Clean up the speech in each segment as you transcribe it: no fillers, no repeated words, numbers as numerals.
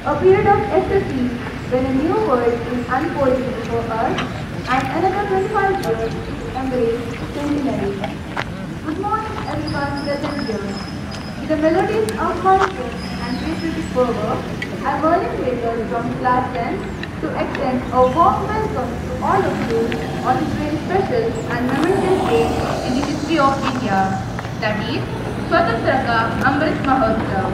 A period of ecstasy when a new world is unfolding before us and another 25 years to embrace centenary. Good morning everyone present here. With the melodies of confidence and patriotic fervor, I volunteered from class 10 to extend a warm welcome to all of you on this very special and momentous day in the history of India, that is, Swatantrata Amrit Mahotsav.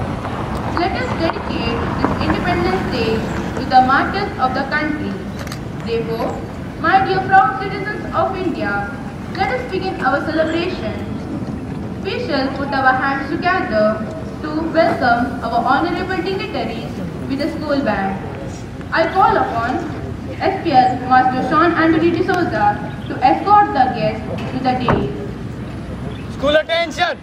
Let us dedicate this Independence Day to the martyrs of the country. Therefore, my dear proud citizens of India, let us begin our celebration. We shall put our hands together to welcome our honorable dignitaries with the school band. I call upon SPL Master St.Anne D'Souza to escort the guests to the dais. School attention!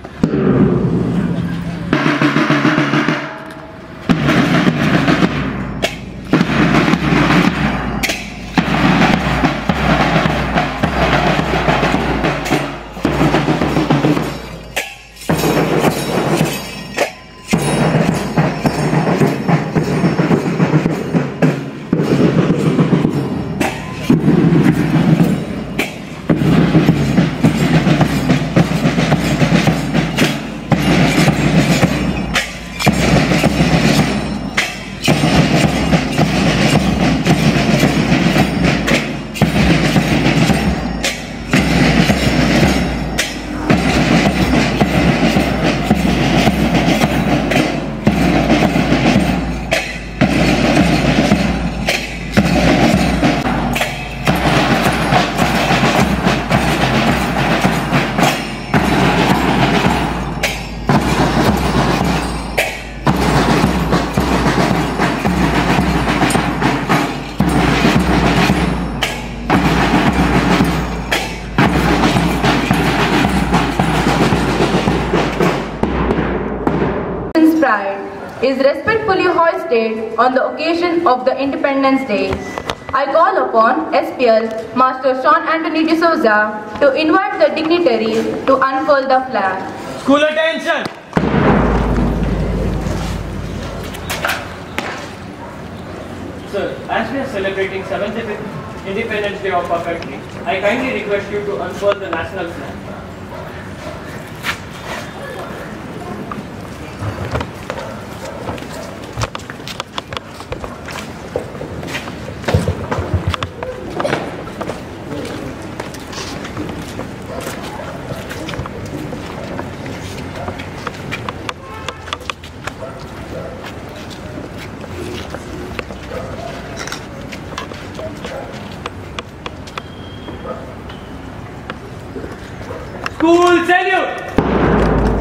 Is respectfully hoisted on the occasion of the Independence Day. I call upon SPL Master St.Anne D'Souza to invite the dignitaries to unfurl the flag. School attention! Sir, as we are celebrating 75th Independence Day of our country, I kindly request you to unfurl the national flag. School salute!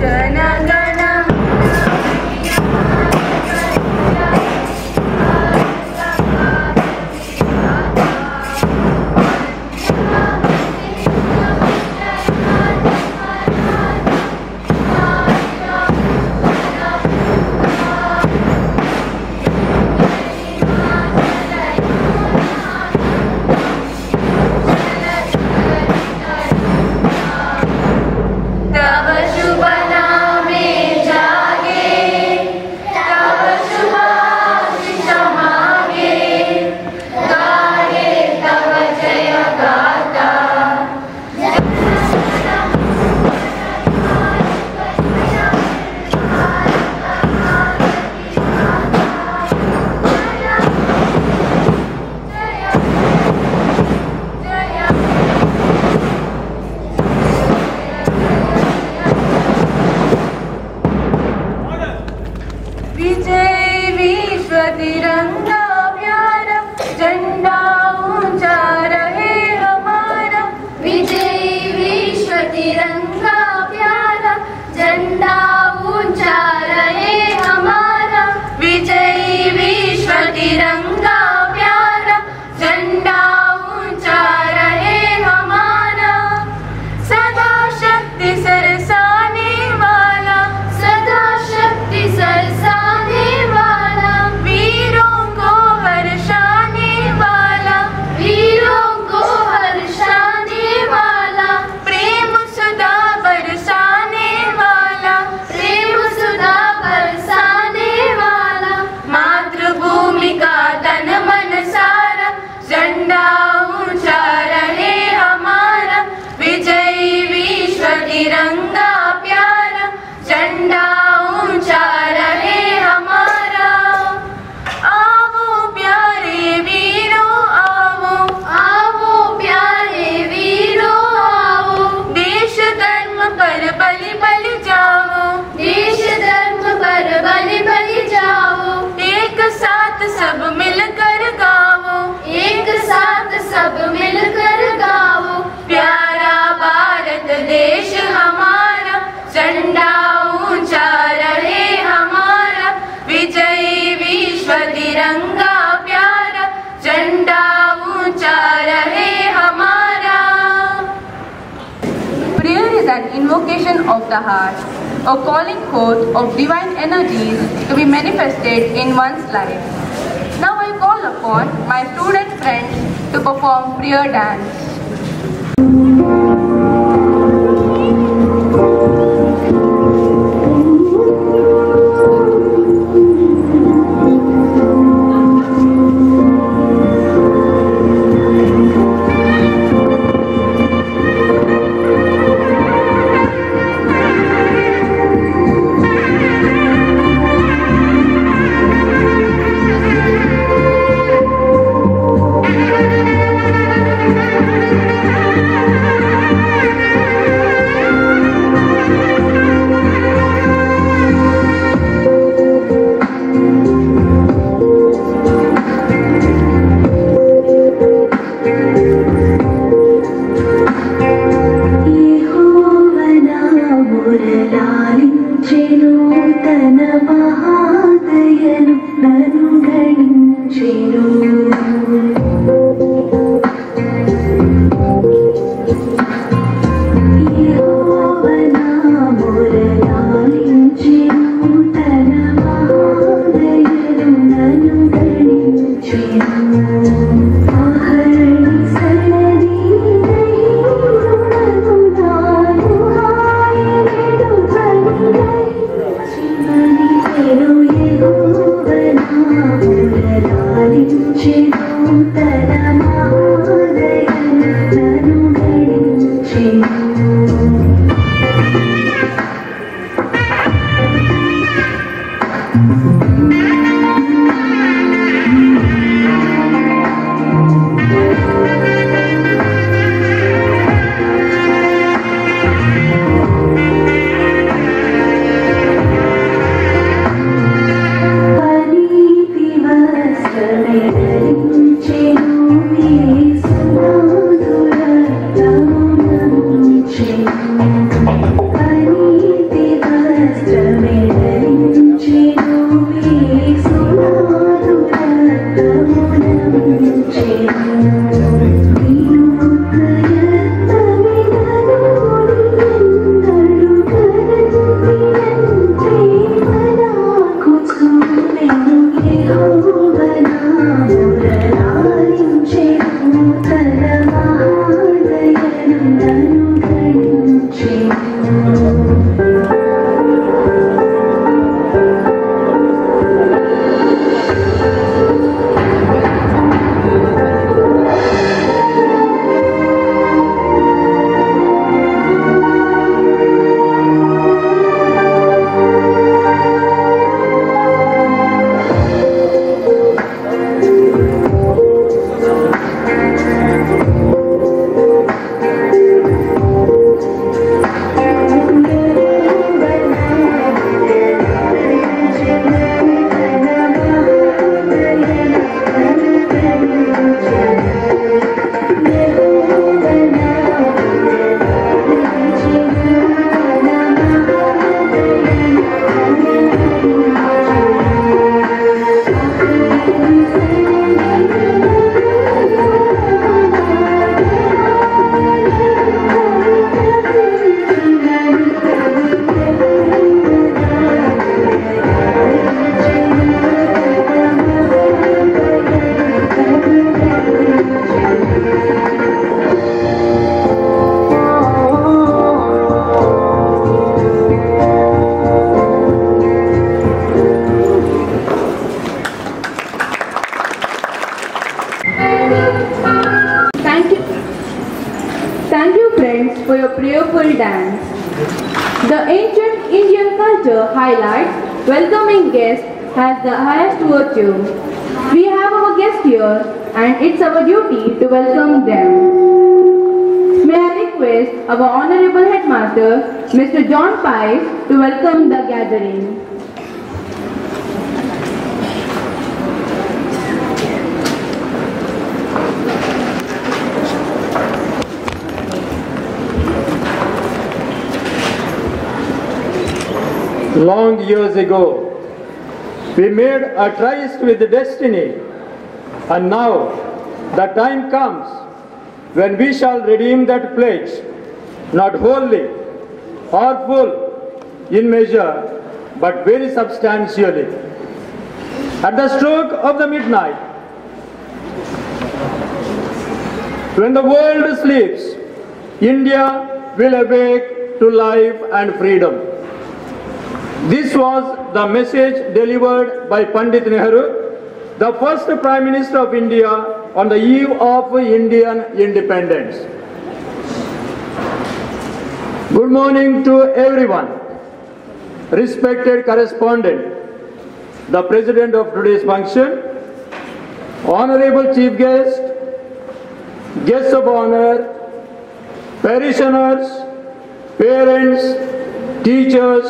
Jana Gana. Tava Shubha Name invocation of the heart, a calling forth of divine energies to be manifested in one's life. Now I call upon my student friends to perform prayer dance. for your prayerful dance. The ancient Indian culture highlights welcoming guests as the highest virtue. We have our guests here and it's our duty to welcome them. May I request our Honorable Headmaster, Mr. John Pies, to welcome the gathering. Long years ago, we made a tryst with destiny, and now the time comes when we shall redeem that pledge, not wholly, powerful in measure, but very substantially. At the stroke of the midnight, when the world sleeps, India will awake to life and freedom. This was the message delivered by Pandit Nehru, the first Prime Minister of India on the eve of Indian independence. Good morning to everyone. Respected correspondent, the President of today's function, Honorable Chief Guest, Guests of Honor, parishioners, parents, teachers,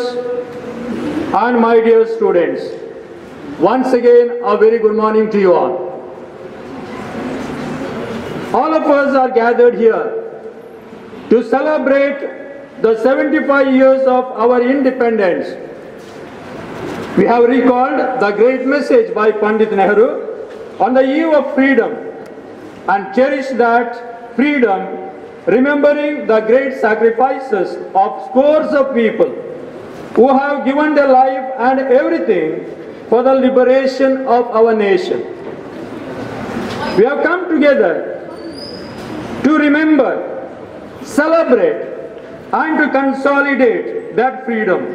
and my dear students. Once again, a very good morning to you all. All of us are gathered here to celebrate the 75 years of our independence. We have recalled the great message by Pandit Nehru on the eve of freedom and cherish that freedom, remembering the great sacrifices of scores of people who have given their life and everything for the liberation of our nation. We have come together to remember, celebrate, and to consolidate that freedom.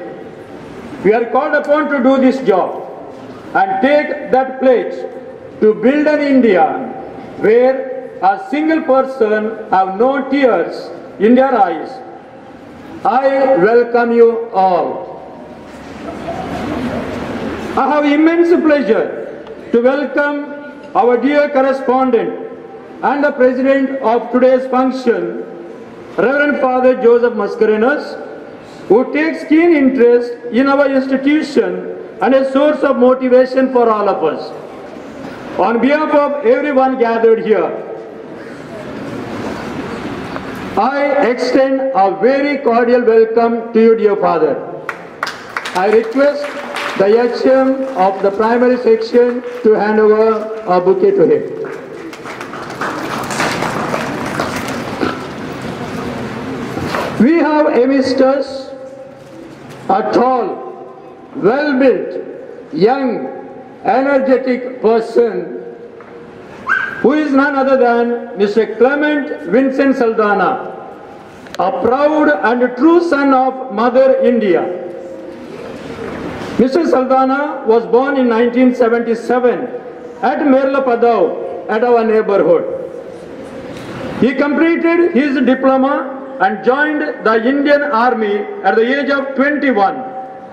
We are called upon to do this job and take that pledge to build an India where a single person have no tears in their eyes. I welcome you all. I have immense pleasure to welcome our dear correspondent and the President of today's function, Reverend Father Joseph Mascarenhas, who takes keen interest in our institution and a source of motivation for all of us. On behalf of everyone gathered here, I extend a very cordial welcome to you, dear Father. I request the HM of the primary section to hand over a bouquet to him. We have amidst us a tall, well-built, young, energetic person who is none other than Mr. Clement Vincent Saldanha, a proud and true son of Mother India. Mr. Saldanha was born in 1977 at Merlapadau at our neighborhood. He completed his diploma and joined the Indian Army at the age of 21,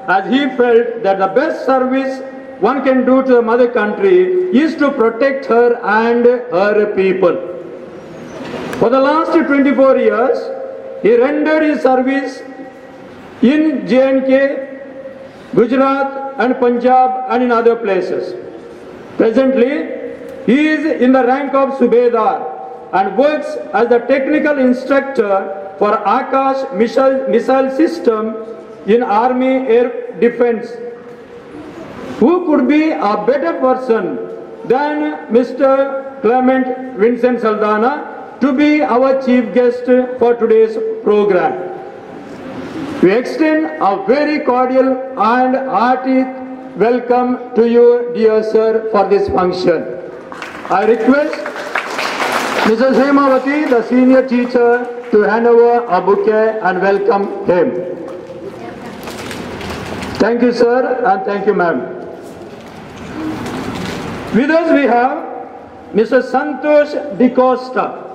as he felt that the best service one can do to the mother country is to protect her and her people. For the last 24 years, he rendered his service in J&K, Gujarat and Punjab and in other places. Presently, he is in the rank of Subedar and works as the technical instructor for Akash missile system in Army Air Defense. Who could be a better person than Mr. Clement Vincent Saldanha to be our chief guest for today's program? We extend a very cordial and hearty welcome to you, dear sir, for this function. I request Mrs. Hemavati, the senior teacher, to hand over a bouquet and welcome him. Thank you, sir, and thank you, ma'am. With us we have Mr. Santosh DeCosta,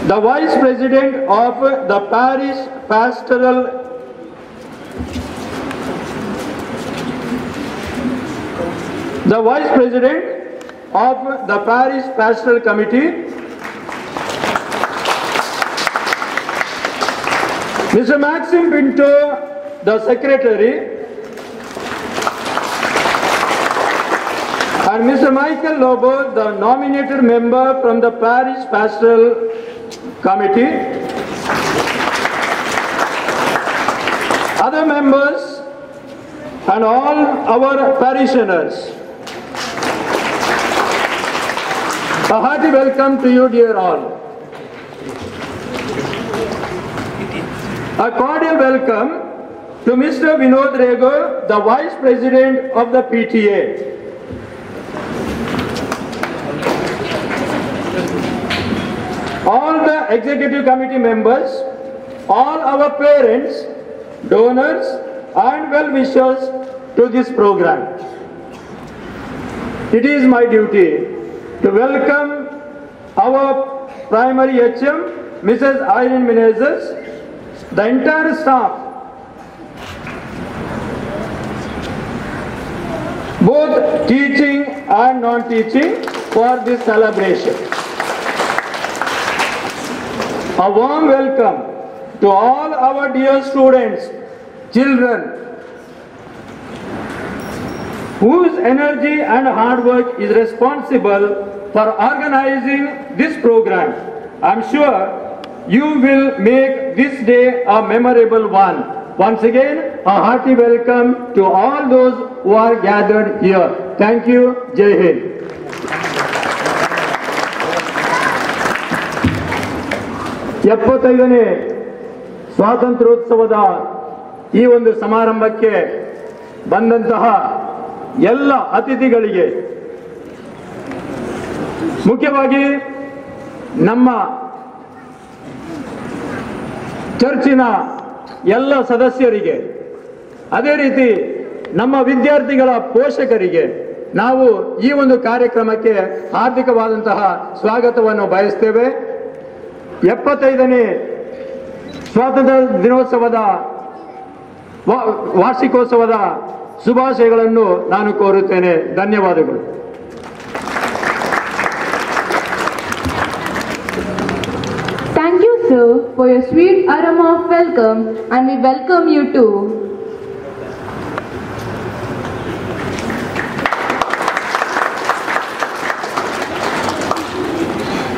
the Vice President of the Parish Pastoral Committee. Mr. Maxim Pinto, the Secretary, and Mr. Michael Lobo, the nominated member from the Parish Pastoral Committee. Other members and all our parishioners, a hearty welcome to you, dear all. A cordial welcome to Mr. Vinod Rego, the Vice President of the PTA. All the Executive Committee members, all our parents, donors and well-wishers to this program. It is my duty to welcome our primary HM, Mrs. Irene Menezes, the entire staff, both teaching and non-teaching, for this celebration. A warm welcome to all our dear students, children, whose energy and hard work is responsible for organizing this program. I'm sure you will make this day a memorable one. Once again, a hearty welcome to all those who are gathered here. Thank you. Jai Hind. ಎಪ್ಪತ್ತೈದನೇ ಸ್ವಾತಂತ್ರ್ಯೋತ್ಸವದ ಈ ಒಂದು ಸಮಾರಂಭಕ್ಕೆ ಬಂದಂತಹ ಎಲ್ಲ ಅತಿಥಿಗಳಿಗೆ, ಮುಖ್ಯವಾಗಿ ನಮ್ಮ ಚರ್ಚಿನ ಎಲ್ಲ ಸದಸ್ಯರಿಗೆ, ಅದೇ ರೀತಿ ನಮ್ಮ ವಿದ್ಯಾರ್ಥಿಗಳ ಪೋಷಕರಿಗೆ ನಾವು ಈ ಒಂದು ಕಾರ್ಯಕ್ರಮಕ್ಕೆ ಹಾರ್ದಿಕವಾದಂತಹ ಸ್ವಾಗತವನ್ನು ಬಯಸ್ತೇವೆ. 75ನೇ ಸ್ವಾತಂತ್ರ್ಯ ದಿನೋತ್ಸವದ ವಾರ್ಷಿಕೋತ್ಸವದ ಶುಭಾಶಯಗಳನ್ನು ನಾನು ಕೋರುತ್ತೇನೆ. ಧನ್ಯವಾದಗಳು. Thank you, sir, for your sweet aroma of welcome, and we welcome you too.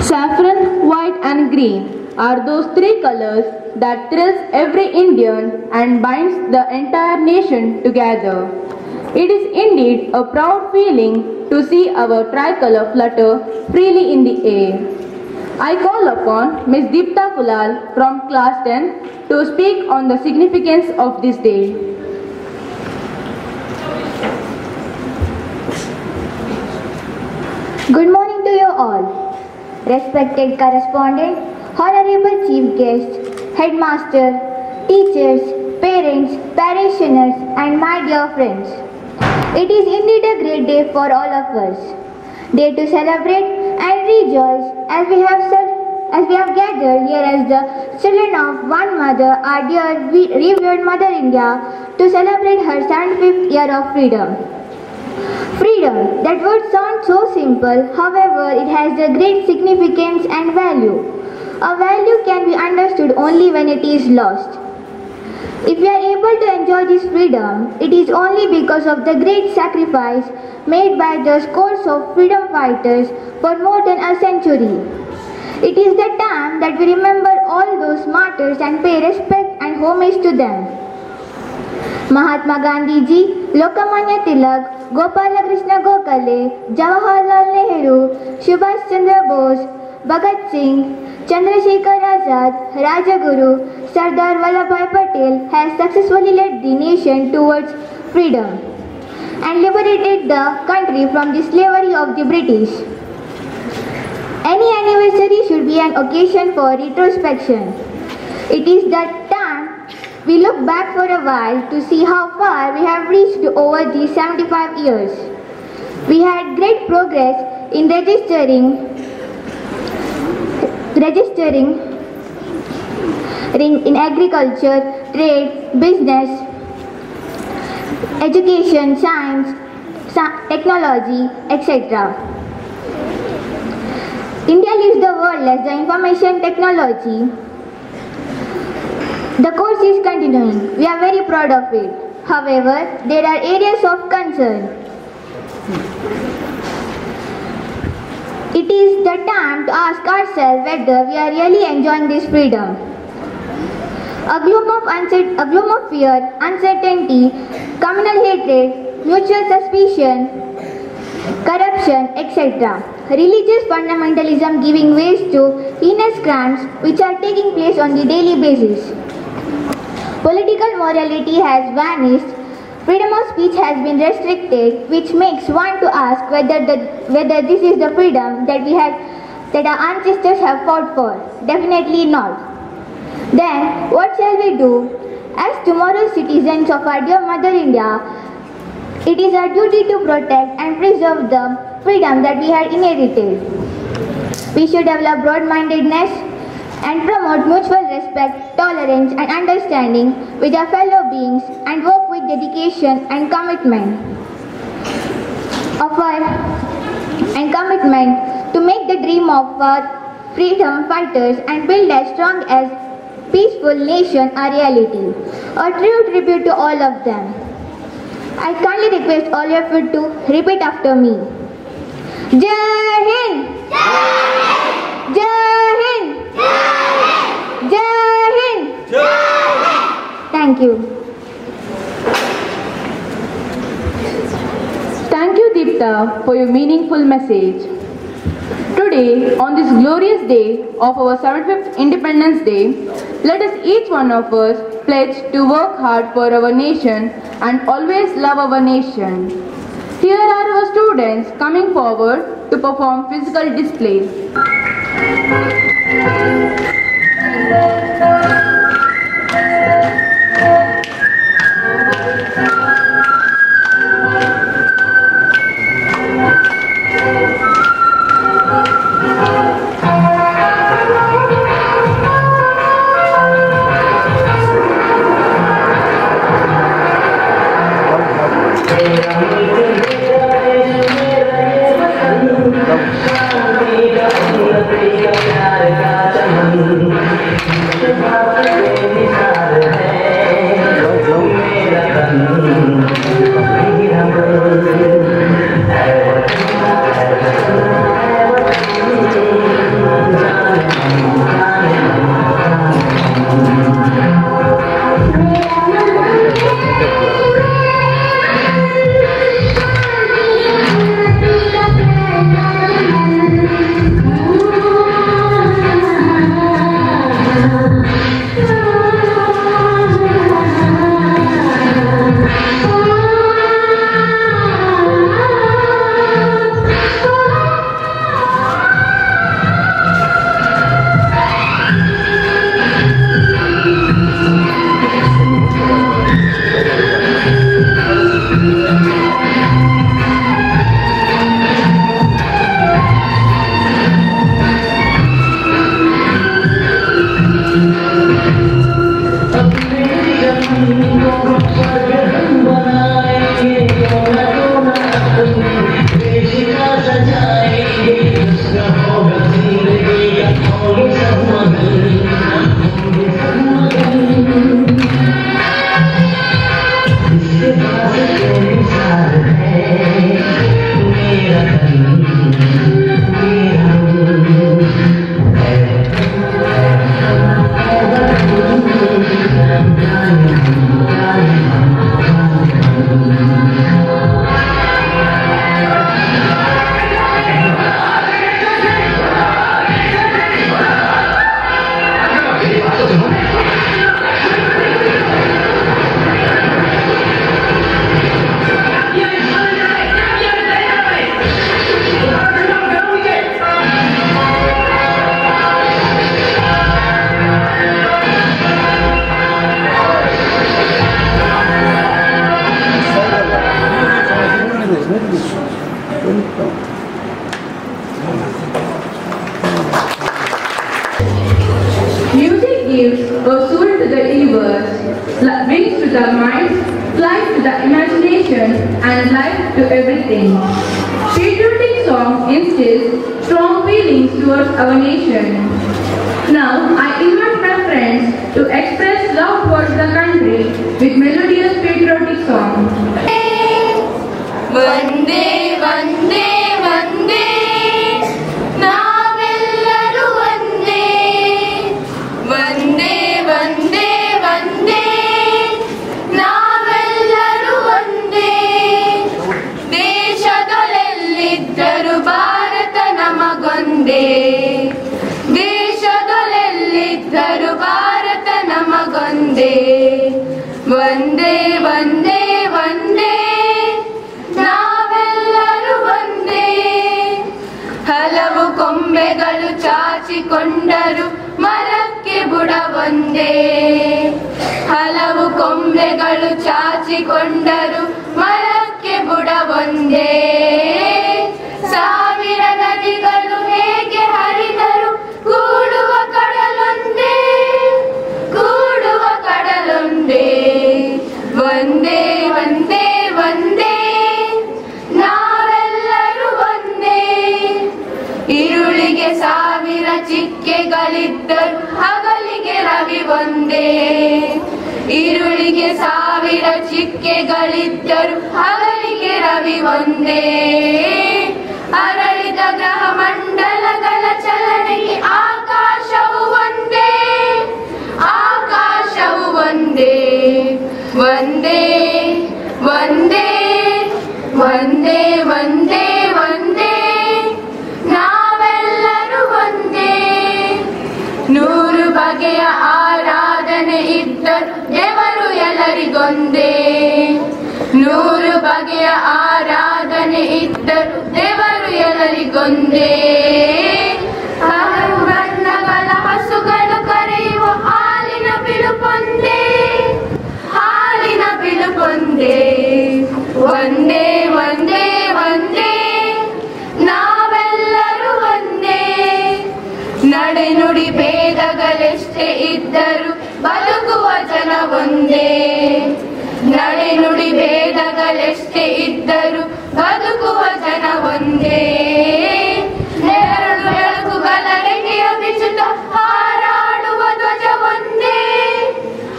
Saffron, white and green are those three colors that thrills every Indian and binds the entire nation together. It is indeed a proud feeling to see our tricolor flutter freely in the air. I call upon Ms. Deepta Kulal from class 10 to speak on the significance of this day. Good morning to you all. Respected correspondent, honorable chief guest, headmaster, teachers, parents, parishioners and my dear friends. It is indeed a great day for all of us. Day to celebrate and rejoice as we have gathered here as the children of one mother, our dear revered Mother India, to celebrate her 75th year of freedom. Freedom, that word sounds so simple, however it has a great significance and value. A value can be understood only when it is lost. If we are able to enjoy this freedom, it is only because of the great sacrifice made by the scores of freedom fighters for more than a century. It is the time that we remember all those martyrs and pay respect and homage to them. Mahatma Gandhi ji, Lokmanya Tilak, Gopala Krishna Gokhale, Jawaharlal Nehru, Subhash Chandra Bose, Bhagat Singh, Chandrasekhar Azad, Rajaguru, Sardar Vallabhbhai Patel has successfully led the nation towards freedom and liberated the country from the slavery of the British. Any anniversary should be an occasion for retrospection. It is that time we look back for a while to see how far we have reached over these 75 years. We had great progress in registering in agriculture, trade, business, education, science, technology, etc. India leads the world as the information technology. The course is continuing. We are very proud of it. However, there are areas of concern. It is the time to ask ourselves whether we are really enjoying this freedom. A gloom of fear, uncertainty, communal hatred, mutual suspicion, corruption, etc. Religious fundamentalism giving way to heinous crimes which are taking place on the daily basis. Political morality has vanished. Freedom of speech has been restricted, which makes one to ask whether this is the freedom that our ancestors have fought for. Definitely not. Then, what shall we do? As tomorrow's citizens of our dear Mother India, it is our duty to protect and preserve the freedom that we had inherited. We should develop broad-mindedness and promote mutual respect, tolerance and understanding with our fellow beings and work with dedication and commitment to make the dream of our freedom fighters and build as strong as peaceful nation a reality. A true tribute to all of them. I kindly request all of you to repeat after me. Jai Hind! Jai Hind! Jai Hind! Thank you. Thank you, Deepta, for your meaningful message. Today, on this glorious day of our 75th Independence Day, let us each one of us pledge to work hard for our nation and always love our nation. Here are our students coming forward to perform physical displays. Music gives a soul to the universe, wings to the mind, flight to the imagination, and life to everything. Patriotic song instills strong feelings towards our nation. Now, I invite my friends to express love towards the country with melodious patriotic song. Vande, Vande, Vande, navellaru Vande, Vande, Vande, Vande, navellaru Vande, Deshadolellidaru Bharata namagonde, Deshadolellidaru Bharata namagonde. ಒಂದೇ ಒಂದೇ ಒಂದೇ ನಾವೆಲ್ಲರೂ ಒಂದೇ. ಹಲವು ಕೊಂಬೆಗಳು ಚಾಚಿಕೊಂಡರು ಮರಕ್ಕೆ ಬುಡ ಒಂದೇ. ಹಲವು ಕೊಂಬೆಗಳು ಚಾಚಿಕೊಂಡರು ಮರಕ್ಕೆ ಬುಡ ಒಂದೇ. ಸಾವಿರ ನದಿಗಳು ಹೇಗೆ ಹರಿದರು ಕೂಡುವ ಕಡಲೊಂದೇ. ಕೂಡುವ ಕಡಲೊಂದೇ. ಒಂದೇ ಒಂದೇ ಒಂದೇ ನಾವೆಲ್ಲರೂ ಒಂದೇ. ഇരുಳಿಗೆ ಸಾವಿರ ಚಿಕ್ಕೆಗಳಿದ್ದರು ಹಗಲಿಗೆ ರವಿ ಒಂದೇ. ഇരുಳಿಗೆ ಸಾವಿರ ಚಿಕ್ಕೆಗಳಿದ್ದರು ಹಗಲಿಗೆ ರವಿ ಒಂದೇ. ಅರಳಿದ ಗ್ರಹ ಮಂಡಲಗಳ ಚಲನೆಗೆ ಆಕಾಶವು ಒಂದೇ. ಆಕಾಶವು ಒಂದೇ. ಒಂದೇ ಒಂದೇ ಒಂದೇ ಒಂದೇ ಒಂದೇ ನಾವೆಲ್ಲರೂ ಒಂದೇ. ನೂರು ಬಗೆಯ ಆರಾಧನೆ ಇದ್ದರು ದೇವರು ಎಲ್ಲರಿಗೊಂದೇ. ನೂರು ಬಗೆಯ ಆರಾಧನೆ ಇದ್ದರು ದೇವರು ಎಲ್ಲರಿಗೊಂದೇ. ಹಲವು ಬಣ್ಣಗಳ ಹಸುಗಳು ಕರೆಯುವ ಹಾಲಿನ ಬಿಳುಪೊಂದೇ. ಹಾಲಿನ ಬಿಳುಪೊಂದೇ. ಒಂದೇ ಒಂದೇ ಒಂದೇ ನಾವೆಲ್ಲರೂ ಒಂದೇ. ನಡೆನುಡಿ ಭೇದಗಳೆಷ್ಟೇ ಇದ್ದರು ಬದುಕುವ ಜನ ಒಂದೇ. ನಡೆನುಡಿ ಭೇದಗಳೆಷ್ಟೇ ಇದ್ದರು ಬದುಕುವ ಜನ ಒಂದೇ. ನೆರಳು ಬೆಳಕುಗಳ ರೆಗೆಯ ಬಿಚ್ಚುತ್ತ ಹಾರಾಡುವ ಧ್ವಜ ಒಂದೇ.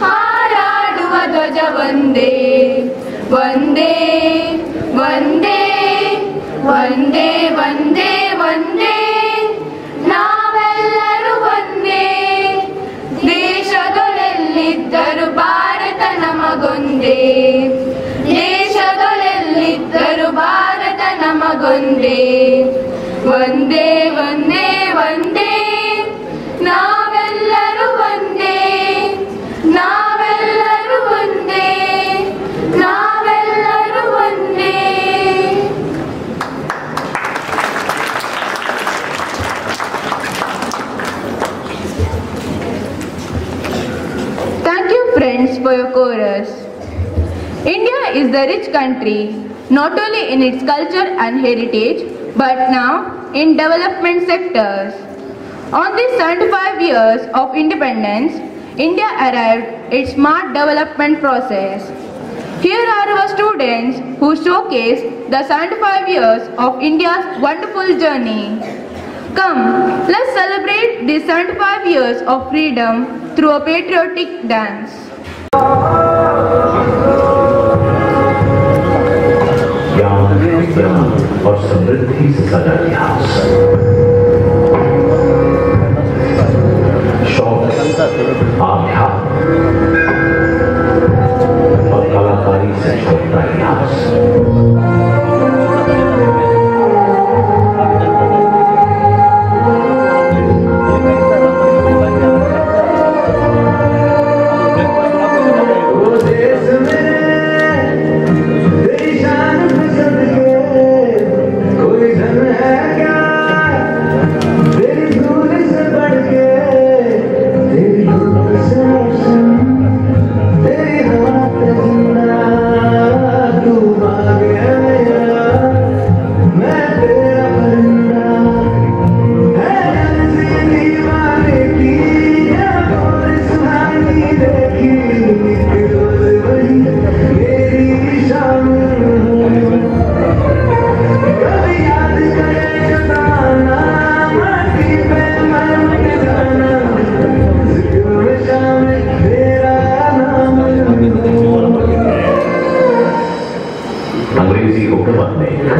ಹಾರಾಡುವ ಧ್ವಜ ಒಂದೇ. ಒಂದೇ ಒಂದೇ ಒಂದೇ ಒಂದೇ ಒಂದೇ ನಾವೆಲ್ಲರೂ ಒಂದೇ. ದೇಶಗಳೆಲ್ಲಿದ್ದರು ಭಾರತ ನಮಗೊಂದೇ. ದೇಶಗಳೆಲ್ಲಿದ್ದರು ಭಾರತ ನಮಗೊಂದೇ. ಒಂದೇ ಒಂದೇ ಒಂದೇ ನಾವೆಲ್ಲರೂ ಒಂದೇ. ನಾವೆಲ್ಲರೂ ಒಂದೇ. ನಾವೆಲ್ಲರೂ ಒಂದೇ. Thank you friends for your chorus. India is the rich country not only in its culture and heritage but now in development sectors. On these 75 years of independence, India arrived its smart development process. Here are our students who showcase the 75 years of India's wonderful journey. Come, let's celebrate these 75 years of freedom through a patriotic dance. ज्ञान और समृद्धि से सजा इतिहास, शौक, आध्यात्म और कलाकारी से छोटा इतिहास।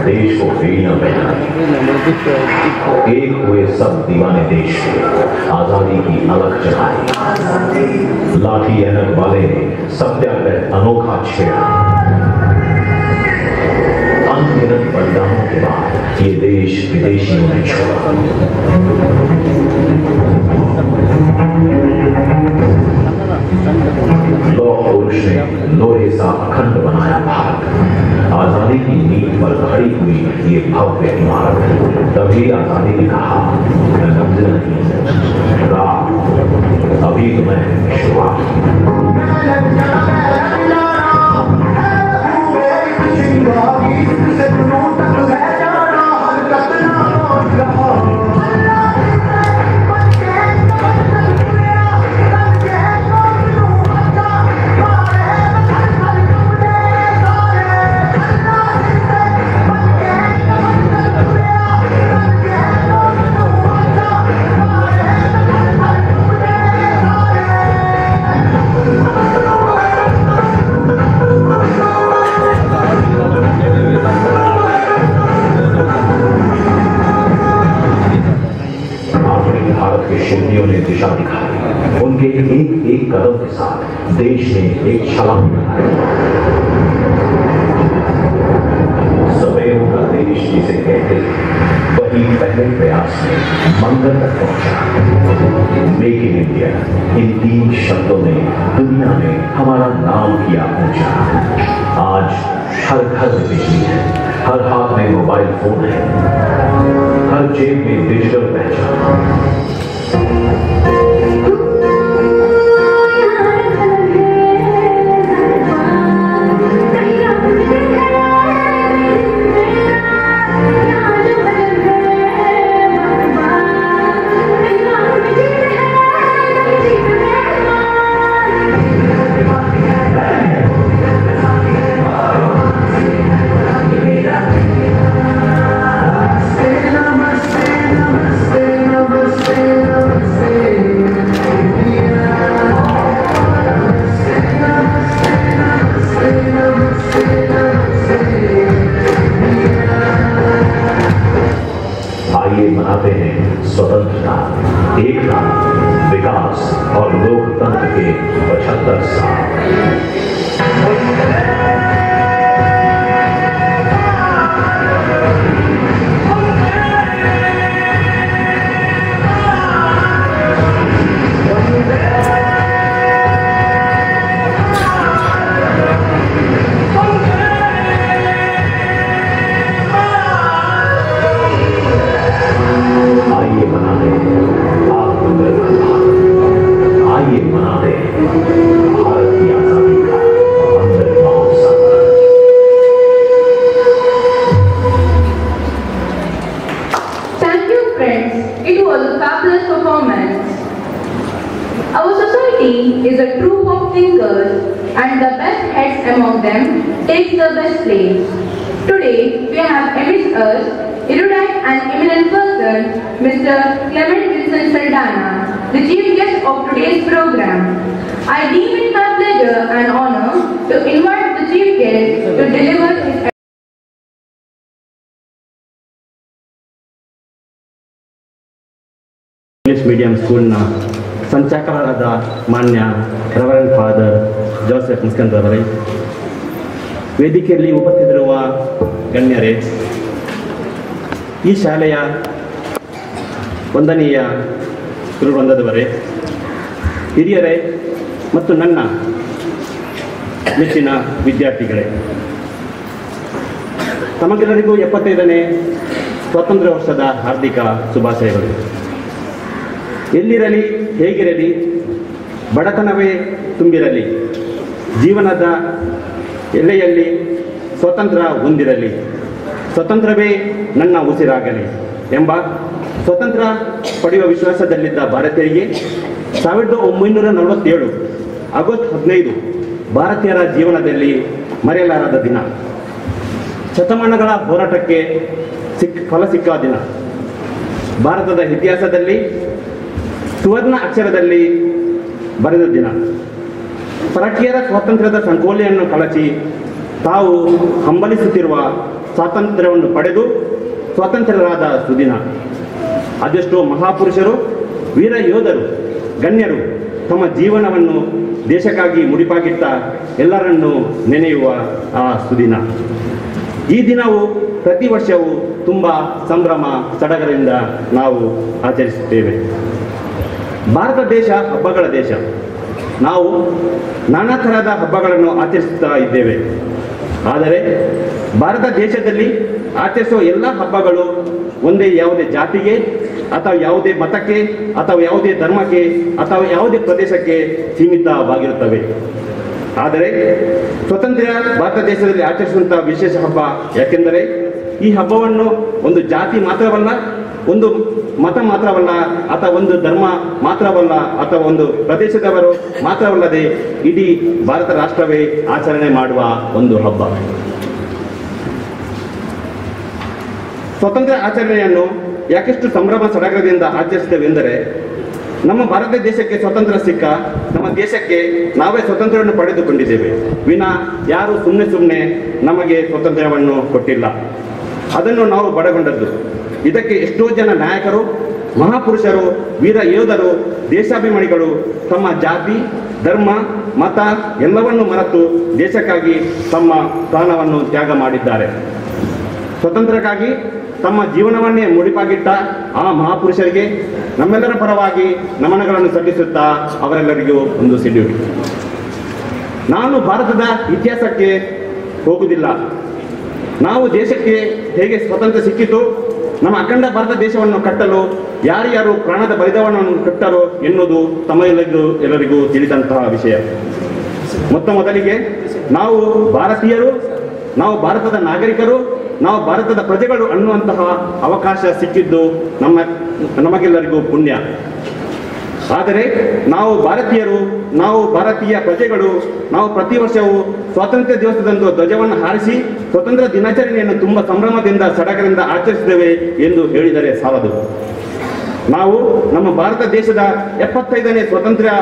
देश को बेड़ियां पहनाई, एक हुए सब दीवाने देश को आजादी की अलग जगाई। लाठी अनक वाले ने सत्याग्रह अनोखा छेड़ा। अनगिनत बलिदानों के बाद ये देश विदेशियों ने छोड़ा। लौह पुरुष ने लोहे सा अखंड बनाया भारत। आजादी की नींव पर खड़ी हुई ये भव्य इमारत। तभी आजादी ने कहा, मंजिल नहीं, रात अभी तो मैं शुरुआत। शिल्पियों ने दिशा दिखाई। उनके एक एक कदम के साथ देश ने एक छलांग लगाई। सदैव का देश जिसे कहते वही पहले प्रयास में मंगल तक पहुंचा। मेक इन इंडिया, इन 3 शब्दों ने दुनिया में हमारा नाम किया ऊंचा। आज हर घर में बिजली है, हर हाथ में मोबाइल फोन है, हर जेब में डिजिटल पहचान। मनाते हैं स्वतंत्रता, एकता, विकास और लोकतंत्र के 75 साल। Is a troop of thinkers, and the best heads among them takes the best place. Today we have amidst us erudite and eminent person, Mr. St.Anne, the chief guest of today's program. I deem it my pleasure and honor to invite the chief guest to deliver his English medium school na ಸಂಚಾಲಕರಾದ ಮಾನ್ಯ reverend father Joseph ಮುಸ್ಕಂದರವರೇ, ವೇದಿಕೆಯಲ್ಲಿ ಉಪಸ್ಥಿತರಿರುವ ಗಣ್ಯರೇ, ಈ ಶಾಲೆಯ ವಂದನೀಯ ಗುರುವೃಂದದವರೇ, ಹಿರಿಯರೇ ಮತ್ತು ನನ್ನ ನೆಚ್ಚಿನ ವಿದ್ಯಾರ್ಥಿಗಳೇ, ತಮಗೆಲ್ಲರಿಗೂ 75ನೇ ಸ್ವಾತಂತ್ರ್ಯ ವರ್ಷದ ಹಾರ್ದಿಕ ಶುಭಾಶಯಗಳು. ಎಲ್ಲಿರಲಿ, ಹೇಗಿರಲಿ, ಬಡತನವೇ ತುಂಬಿರಲಿ, ಜೀವನದ ಎಲ್ಲೆಯಲ್ಲಿ ಸ್ವತಂತ್ರ ಹೊಂದಿರಲಿ, ಸ್ವತಂತ್ರವೇ ನನ್ನ ಉಸಿರಾಗಲಿ ಎಂಬ ಸ್ವತಂತ್ರ ಪಡೆಯುವ ವಿಶ್ವಾಸದಲ್ಲಿದ್ದ ಭಾರತೀಯರಿಗೆ 1947 ಆಗಸ್ಟ್ 15 ಭಾರತೀಯರ ಜೀವನದಲ್ಲಿ ಮರೆಯಲಾರದ ದಿನ. ಶತಮಾನಗಳ ಹೋರಾಟಕ್ಕೆ ಫಲ ಸಿಕ್ಕ ದಿನ. ಭಾರತದ ಇತಿಹಾಸದಲ್ಲಿ ಸುವರ್ಣ ಅಕ್ಷರದಲ್ಲಿ ಬರೆದ ದಿನ. ಪರಕೀಯರ ಸ್ವಾತಂತ್ರ್ಯದ ಸಂಕೋಲೆಯನ್ನು ಕಳಚಿ ತಾವು ಹಂಬಲಿಸುತ್ತಿರುವ ಸ್ವಾತಂತ್ರ್ಯವನ್ನು ಪಡೆದು ಸ್ವಾತಂತ್ರ್ಯರಾದ ಸುದಿನ. ಅದೆಷ್ಟೋ ಮಹಾಪುರುಷರು, ವೀರ ಯೋಧರು, ಗಣ್ಯರು ತಮ್ಮ ಜೀವನವನ್ನು ದೇಶಕ್ಕಾಗಿ ಮುಡಿಪಾಗಿಟ್ಟ ಎಲ್ಲರನ್ನೂ ನೆನೆಯುವ ಆ ಸುದಿನ. ಈ ದಿನವು ಪ್ರತಿ ವರ್ಷವೂ ತುಂಬ ಸಂಭ್ರಮ ಸಡಗರದಿಂದ ನಾವು ಆಚರಿಸುತ್ತೇವೆ. ಭಾರತ ದೇಶ ಹಬ್ಬಗಳ ದೇಶ. ನಾವು ನಾನಾ ತರಹದ ಹಬ್ಬಗಳನ್ನು ಆಚರಿಸುತ್ತಾ ಇದ್ದೇವೆ. ಆದರೆ ಭಾರತ ದೇಶದಲ್ಲಿ ಆಚರಿಸುವ ಎಲ್ಲ ಹಬ್ಬಗಳು ಒಂದೇ ಯಾವುದೇ ಜಾತಿಗೆ ಅಥವಾ ಯಾವುದೇ ಮತಕ್ಕೆ ಅಥವಾ ಯಾವುದೇ ಧರ್ಮಕ್ಕೆ ಅಥವಾ ಯಾವುದೇ ಪ್ರದೇಶಕ್ಕೆ ಸೀಮಿತವಾಗಿರುತ್ತವೆ. ಆದರೆ ಸ್ವತಂತ್ರ ಭಾರತ ದೇಶದಲ್ಲಿ ಆಚರಿಸುವಂತಹ ವಿಶೇಷ ಹಬ್ಬ. ಯಾಕೆಂದರೆ ಈ ಹಬ್ಬವನ್ನು ಒಂದು ಜಾತಿ ಮಾತ್ರವಲ್ಲ, ಒಂದು ಮತ ಮಾತ್ರವಲ್ಲ, ಅಥವಾ ಒಂದು ಧರ್ಮ ಮಾತ್ರವಲ್ಲ, ಅಥವಾ ಒಂದು ಪ್ರದೇಶದವರು ಮಾತ್ರವಲ್ಲದೆ ಇಡೀ ಭಾರತ ರಾಷ್ಟ್ರವೇ ಆಚರಣೆ ಮಾಡುವ ಒಂದು ಹಬ್ಬ. ಸ್ವತಂತ್ರ ಆಚರಣೆಯನ್ನು ಯಾಕೆಷ್ಟು ಸಂಭ್ರಮ ಸಡಗರದಿಂದ ಆಚರಿಸುತ್ತೇವೆ ಎಂದರೆ, ನಮ್ಮ ಭಾರತ ದೇಶಕ್ಕೆ ಸ್ವತಂತ್ರ ಸಿಕ್ಕ ನಮ್ಮ ದೇಶಕ್ಕೆ ನಾವೇ ಸ್ವತಂತ್ರವನ್ನು ಪಡೆದುಕೊಂಡಿದ್ದೇವೆ ವಿನಾ ಯಾರು ಸುಮ್ಮನೆ ನಮಗೆ ಸ್ವತಂತ್ರವನ್ನು ಕೊಟ್ಟಿಲ್ಲ. ಅದನ್ನು ನಾವು ಬಡಗೊಂಡದ್ದು. ಇದಕ್ಕೆ ಎಷ್ಟೋ ಜನ ನಾಯಕರು, ಮಹಾಪುರುಷರು, ವೀರ ಯೋಧರು, ದೇಶಾಭಿಮಾನಿಗಳು ತಮ್ಮ ಜಾತಿ, ಧರ್ಮ, ಮತ ಎಲ್ಲವನ್ನೂ ಮರೆತು ದೇಶಕ್ಕಾಗಿ ತಮ್ಮ ಪ್ರಾಣವನ್ನು ತ್ಯಾಗ ಮಾಡಿದ್ದಾರೆ. ಸ್ವತಂತ್ರಕ್ಕಾಗಿ ತಮ್ಮ ಜೀವನವನ್ನೇ ಮುಡಿಪಾಗಿಟ್ಟ ಆ ಮಹಾಪುರುಷರಿಗೆ ನಮ್ಮೆಲ್ಲರ ಪರವಾಗಿ ನಮನಗಳನ್ನು ಸಲ್ಲಿಸುತ್ತಾ ಅವರೆಲ್ಲರಿಗೂ ಒಂದು ಸೆಲ್ಯೂಟ್. ನಾನು ಭಾರತದ ಇತಿಹಾಸಕ್ಕೆ ಹೋಗುವುದಿಲ್ಲ. ನಾವು ದೇಶಕ್ಕೆ ಹೇಗೆ ಸ್ವತಂತ್ರ ಸಿಕ್ಕಿತು, ನಮ್ಮ ಅಖಂಡ ಭಾರತ ದೇಶವನ್ನು ಕಟ್ಟಲು ಯಾರ್ಯಾರು ಪ್ರಾಣದ ಬಲಿದಾನವನ್ನು ಕಟ್ಟರು ಎನ್ನುವುದು ಎಲ್ಲರಿಗೂ ತಿಳಿದಂತಹ ವಿಷಯ. ಮೊದಲಿಗೆ ನಾವು ಭಾರತೀಯರು, ನಾವು ಭಾರತದ ನಾಗರಿಕರು, ನಾವು ಭಾರತದ ಪ್ರಜೆಗಳು ಅನ್ನುವಂತಹ ಅವಕಾಶ ಸಿಕ್ಕಿದ್ದು ನಮಗೆಲ್ಲರಿಗೂ ಪುಣ್ಯ. ಆದರೆ ನಾವು ಭಾರತೀಯರು, ನಾವು ಭಾರತೀಯ ಪ್ರಜೆಗಳು, ನಾವು ಪ್ರತಿ ವರ್ಷವೂ ಸ್ವಾತಂತ್ರ್ಯ ದಿವಸದಂದು ಧ್ವಜವನ್ನು ಹಾರಿಸಿ ಸ್ವತಂತ್ರ ದಿನಾಚರಣೆಯನ್ನು ತುಂಬ ಸಂಭ್ರಮದಿಂದ ಸಡಗರದಿಂದ ಆಚರಿಸಿದ್ದೇವೆ ಎಂದು ಹೇಳಿದರೆ ಸಾಲದು. ನಾವು ನಮ್ಮ ಭಾರತ ದೇಶದ 75ನೇ ಸ್ವಾತಂತ್ರ್ಯ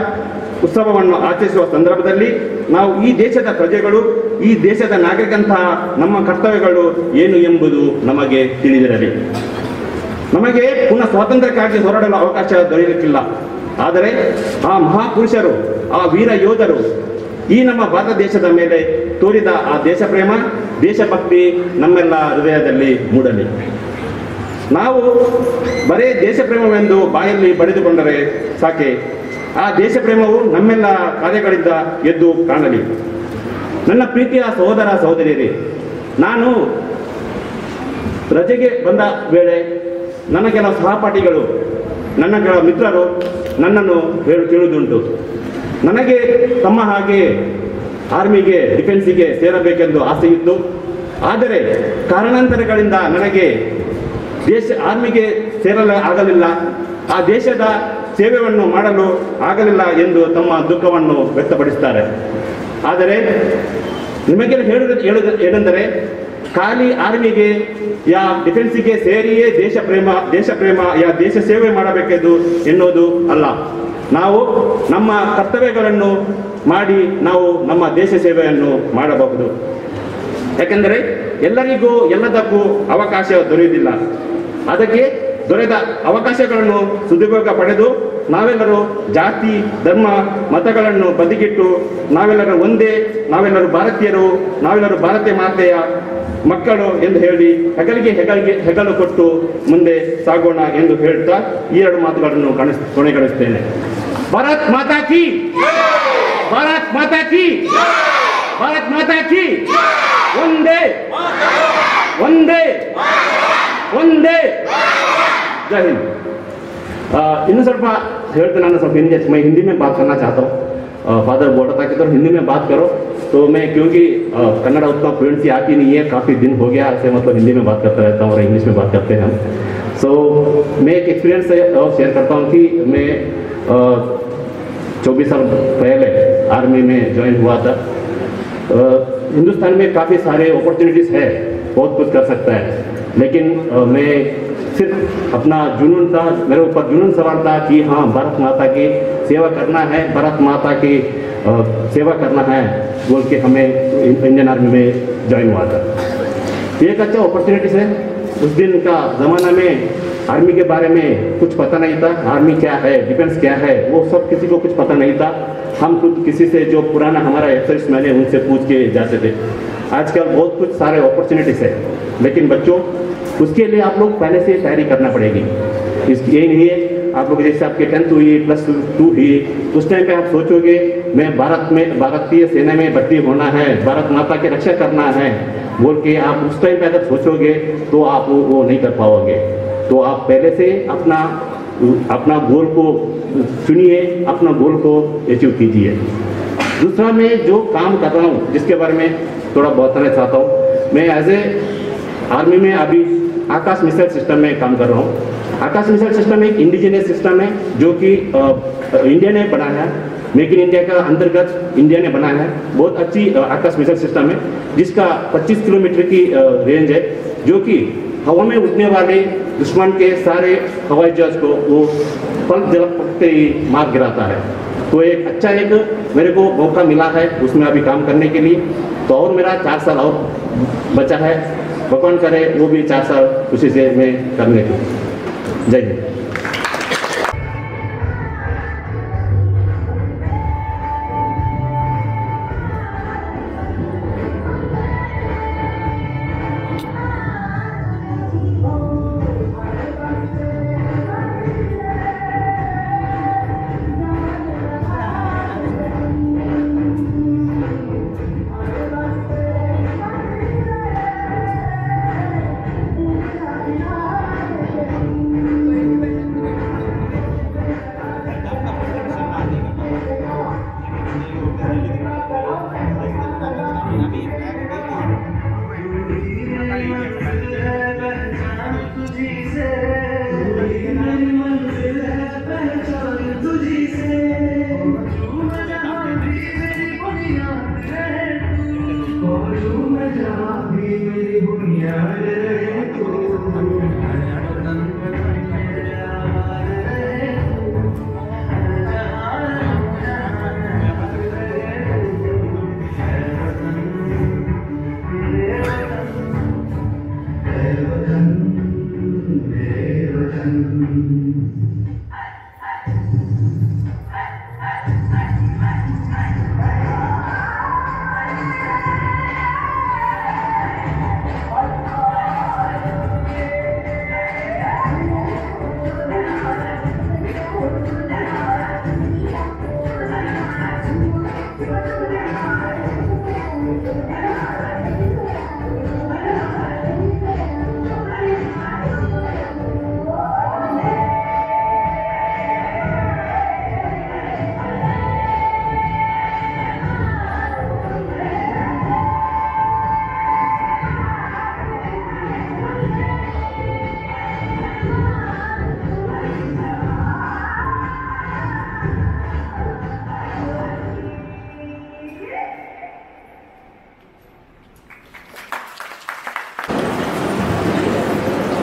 ಉತ್ಸವವನ್ನು ಆಚರಿಸುವ ಸಂದರ್ಭದಲ್ಲಿ ನಾವು ಈ ದೇಶದ ಪ್ರಜೆಗಳು, ಈ ದೇಶದ ನಾಗರಿಕಂತಹ ನಮ್ಮ ಕರ್ತವ್ಯಗಳು ಏನು ಎಂಬುದು ನಮಗೆ ತಿಳಿದಿರಲಿ. ನಮಗೆ ಪುನಃ ಸ್ವಾತಂತ್ರ್ಯಕ್ಕಾಗಿ ಹೋರಾಡಲು ಅವಕಾಶ ದೊರೆಯಲಿಕ್ಕಿಲ್ಲ. ಆದರೆ ಆ ಮಹಾಪುರುಷರು, ಆ ವೀರ ಯೋಧರು ಈ ನಮ್ಮ ಭಾರತ ದೇಶದ ಮೇಲೆ ತೋರಿದ ಆ ದೇಶ ಪ್ರೇಮ, ದೇಶಭಕ್ತಿ ನಮ್ಮೆಲ್ಲ ಹೃದಯದಲ್ಲಿ ಮೂಡಲಿ. ನಾವು ಬರೇ ದೇಶ ಪ್ರೇಮವೆಂದು ಬಾಯಲ್ಲಿ ಬಡಿದುಕೊಂಡರೆ ಸಾಕೆ, ಆ ದೇಶ ಪ್ರೇಮವು ನಮ್ಮೆಲ್ಲ ಕಾರ್ಯಗಳಿಂದ ಎದ್ದು ಕಾಣಲಿ. ನನ್ನ ಪ್ರೀತಿಯ ಸಹೋದರ ಸಹೋದರಿಯರೇ, ನಾನು ರಜೆಗೆ ಬಂದ ವೇಳೆ ನನ್ನ ಕೆಲವು ಸಹಪಾಠಿಗಳು, ನನ್ನ ಕೆಲವು ಮಿತ್ರರು ನನ್ನನ್ನು ಕೇಳುವುದುಂಟು. ನನಗೆ ತಮ್ಮ ಹಾಗೆ ಆರ್ಮಿಗೆ, ಡಿಫೆನ್ಸಿಗೆ ಸೇರಬೇಕೆಂದು ಆಸೆ ಇತ್ತು. ಆದರೆ ಕಾರಣಾಂತರಗಳಿಂದ ನನಗೆ ಆರ್ಮಿಗೆ ಸೇರಲು ಆಗಲಿಲ್ಲ, ಆ ದೇಶದ ಸೇವೆಯನ್ನು ಮಾಡಲು ಆಗಲಿಲ್ಲ ಎಂದು ತಮ್ಮ ದುಃಖವನ್ನು ವ್ಯಕ್ತಪಡಿಸುತ್ತಾರೆ. ಆದರೆ ನಿಮಗೆ ಹೇಳೆಂದರೆ ಖಾಲಿ ಆರ್ಮಿಗೆ ಯಾ ಡಿಫೆನ್ಸಿಗೆ ಸೇರಿಯೇ ದೇಶ ಪ್ರೇಮ ಯಾ ದೇಶ ಸೇವೆ ಮಾಡಬೇಕೆಂದು ಎನ್ನುವುದು ಅಲ್ಲ. ನಾವು ನಮ್ಮ ಕರ್ತವ್ಯಗಳನ್ನು ಮಾಡಿ ನಾವು ನಮ್ಮ ದೇಶ ಸೇವೆಯನ್ನು ಮಾಡಬಹುದು. ಯಾಕೆಂದರೆ ಎಲ್ಲರಿಗೂ ಎಲ್ಲದಕ್ಕೂ ಅವಕಾಶ ದೊರೆಯುವುದಿಲ್ಲ. ಅದಕ್ಕೆ ದೊರೆತ ಅವಕಾಶಗಳನ್ನು ಸದುಪಯೋಗ ಪಡೆದು ನಾವೆಲ್ಲರೂ ಜಾತಿ, ಧರ್ಮ, ಮತಗಳನ್ನು ಬದಿಗಿಟ್ಟು ನಾವೆಲ್ಲರೂ ಒಂದೇ, ನಾವೆಲ್ಲರೂ ಭಾರತೀಯರು, ನಾವೆಲ್ಲರೂ ಭಾರತೀಯ ಮಾತೆಯ ಮಕ್ಕಳು ಎಂದು ಹೇಳಿ ಹೆಗಲು ಕೊಟ್ಟು ಮುಂದೆ ಸಾಗೋಣ ಎಂದು ಹೇಳ್ತಾ ಈ ಎರಡು ಮಾತುಗಳನ್ನು ಕೊನೆಗೊಳಿಸುತ್ತೇನೆ. ಭಾರತ್ ಮಾತಾ ಕಿ, ಭಾರತ್ ಮಾತಾ ಕಿ, ಭಾರತ್ ಮಾತಾ ಕಿ, ಒಂದೇ ಒಂದೇ ಒಂದೇ. जय हिंद. इन ಸ್ವಲ್ಪ ಹೇಳ್ತೇನೆ. ನಾನು ಸ್ವಲ್ಪ मैं हिंदी में बात करना चाहता हूँ. फादर बोल रहा था कि तो हिंदी में बात करो, तो मैं क्योंकि कन्नड़ उतना फ्लुएंसी आती नहीं है, काफ़ी दिन हो गया ऐसे, मतलब हिंदी में बात करता रहता हूँ और इंग्लिश में बात करते हैं हम. सो मैं एक एक्सपीरियंस शेयर करता हूँ कि मैं 24 साल पहले आर्मी में ज्वाइन हुआ था. हिंदुस्तान में काफ़ी सारे अपॉर्चुनिटीज़ है, बहुत कुछ कर सकता है, लेकिन मैं सिर्फ अपना जुनून था, मेरे ऊपर जुनून सवार था कि हाँ भारत माता की सेवा करना है, भारत माता की सेवा करना है बोल के हमें इंडियन आर्मी में ज्वाइन हुआ था. एक अच्छा अपॉर्चुनिटीज है. उस दिन का ज़माना में आर्मी के बारे में कुछ पता नहीं था. आर्मी क्या है, डिफेंस क्या है, वो सब किसी को कुछ पता नहीं था. हम खुद किसी से जो पुराना हमारा एक्सर्विस मैन है उनसे पूछ के जाते थे. आजकल बहुत कुछ सारे अपॉर्चुनिटीज़ है, लेकिन बच्चों उसके लिए आप लोग पहले से तैयारी करना पड़ेगी. ये नहीं है आप लोग जैसे आपके 10th हुई, +2 हुई, उस टाइम पे आप सोचोगे मैं भारतीय सेना में भर्ती होना है, भारत माता की रक्षा करना है बोल के आप उस टाइम पे अगर सोचोगे तो आप वो नहीं कर पाओगे। तो आप पहले से अपना गोल को चुनिए, अपना गोल को अचीव कीजिए। दूसरा मैं जो काम कर रहा हूँ जिसके बारे में थोड़ा बहुत कहना चाहता हूँ, मैं एज ए आर्मी में अभी आकाश मिसाइल सिस्टम में काम कर रहा हूँ। आकाश मिसाइल सिस्टम एक इंडिजिनियस सिस्टम है जो कि इंडिया ने बनाया है, मेक इन इंडिया का अंतर्गत इंडिया ने बनाया है। बहुत अच्छी आकाश मिसाइल सिस्टम है जिसका 25 किलोमीटर की रेंज है, जो कि हवा में उड़ने वाले दुश्मन के सारे हवाई जहाज को वो पल झपकते ही मार गिराता है। तो एक अच्छा मेरे को मौका मिला है उसमें अभी काम करने के लिए। तो और मेरा 4 साल और बचा है, भगवान करे वो भी 4 साल उसी से मैं करने को। जय Hind.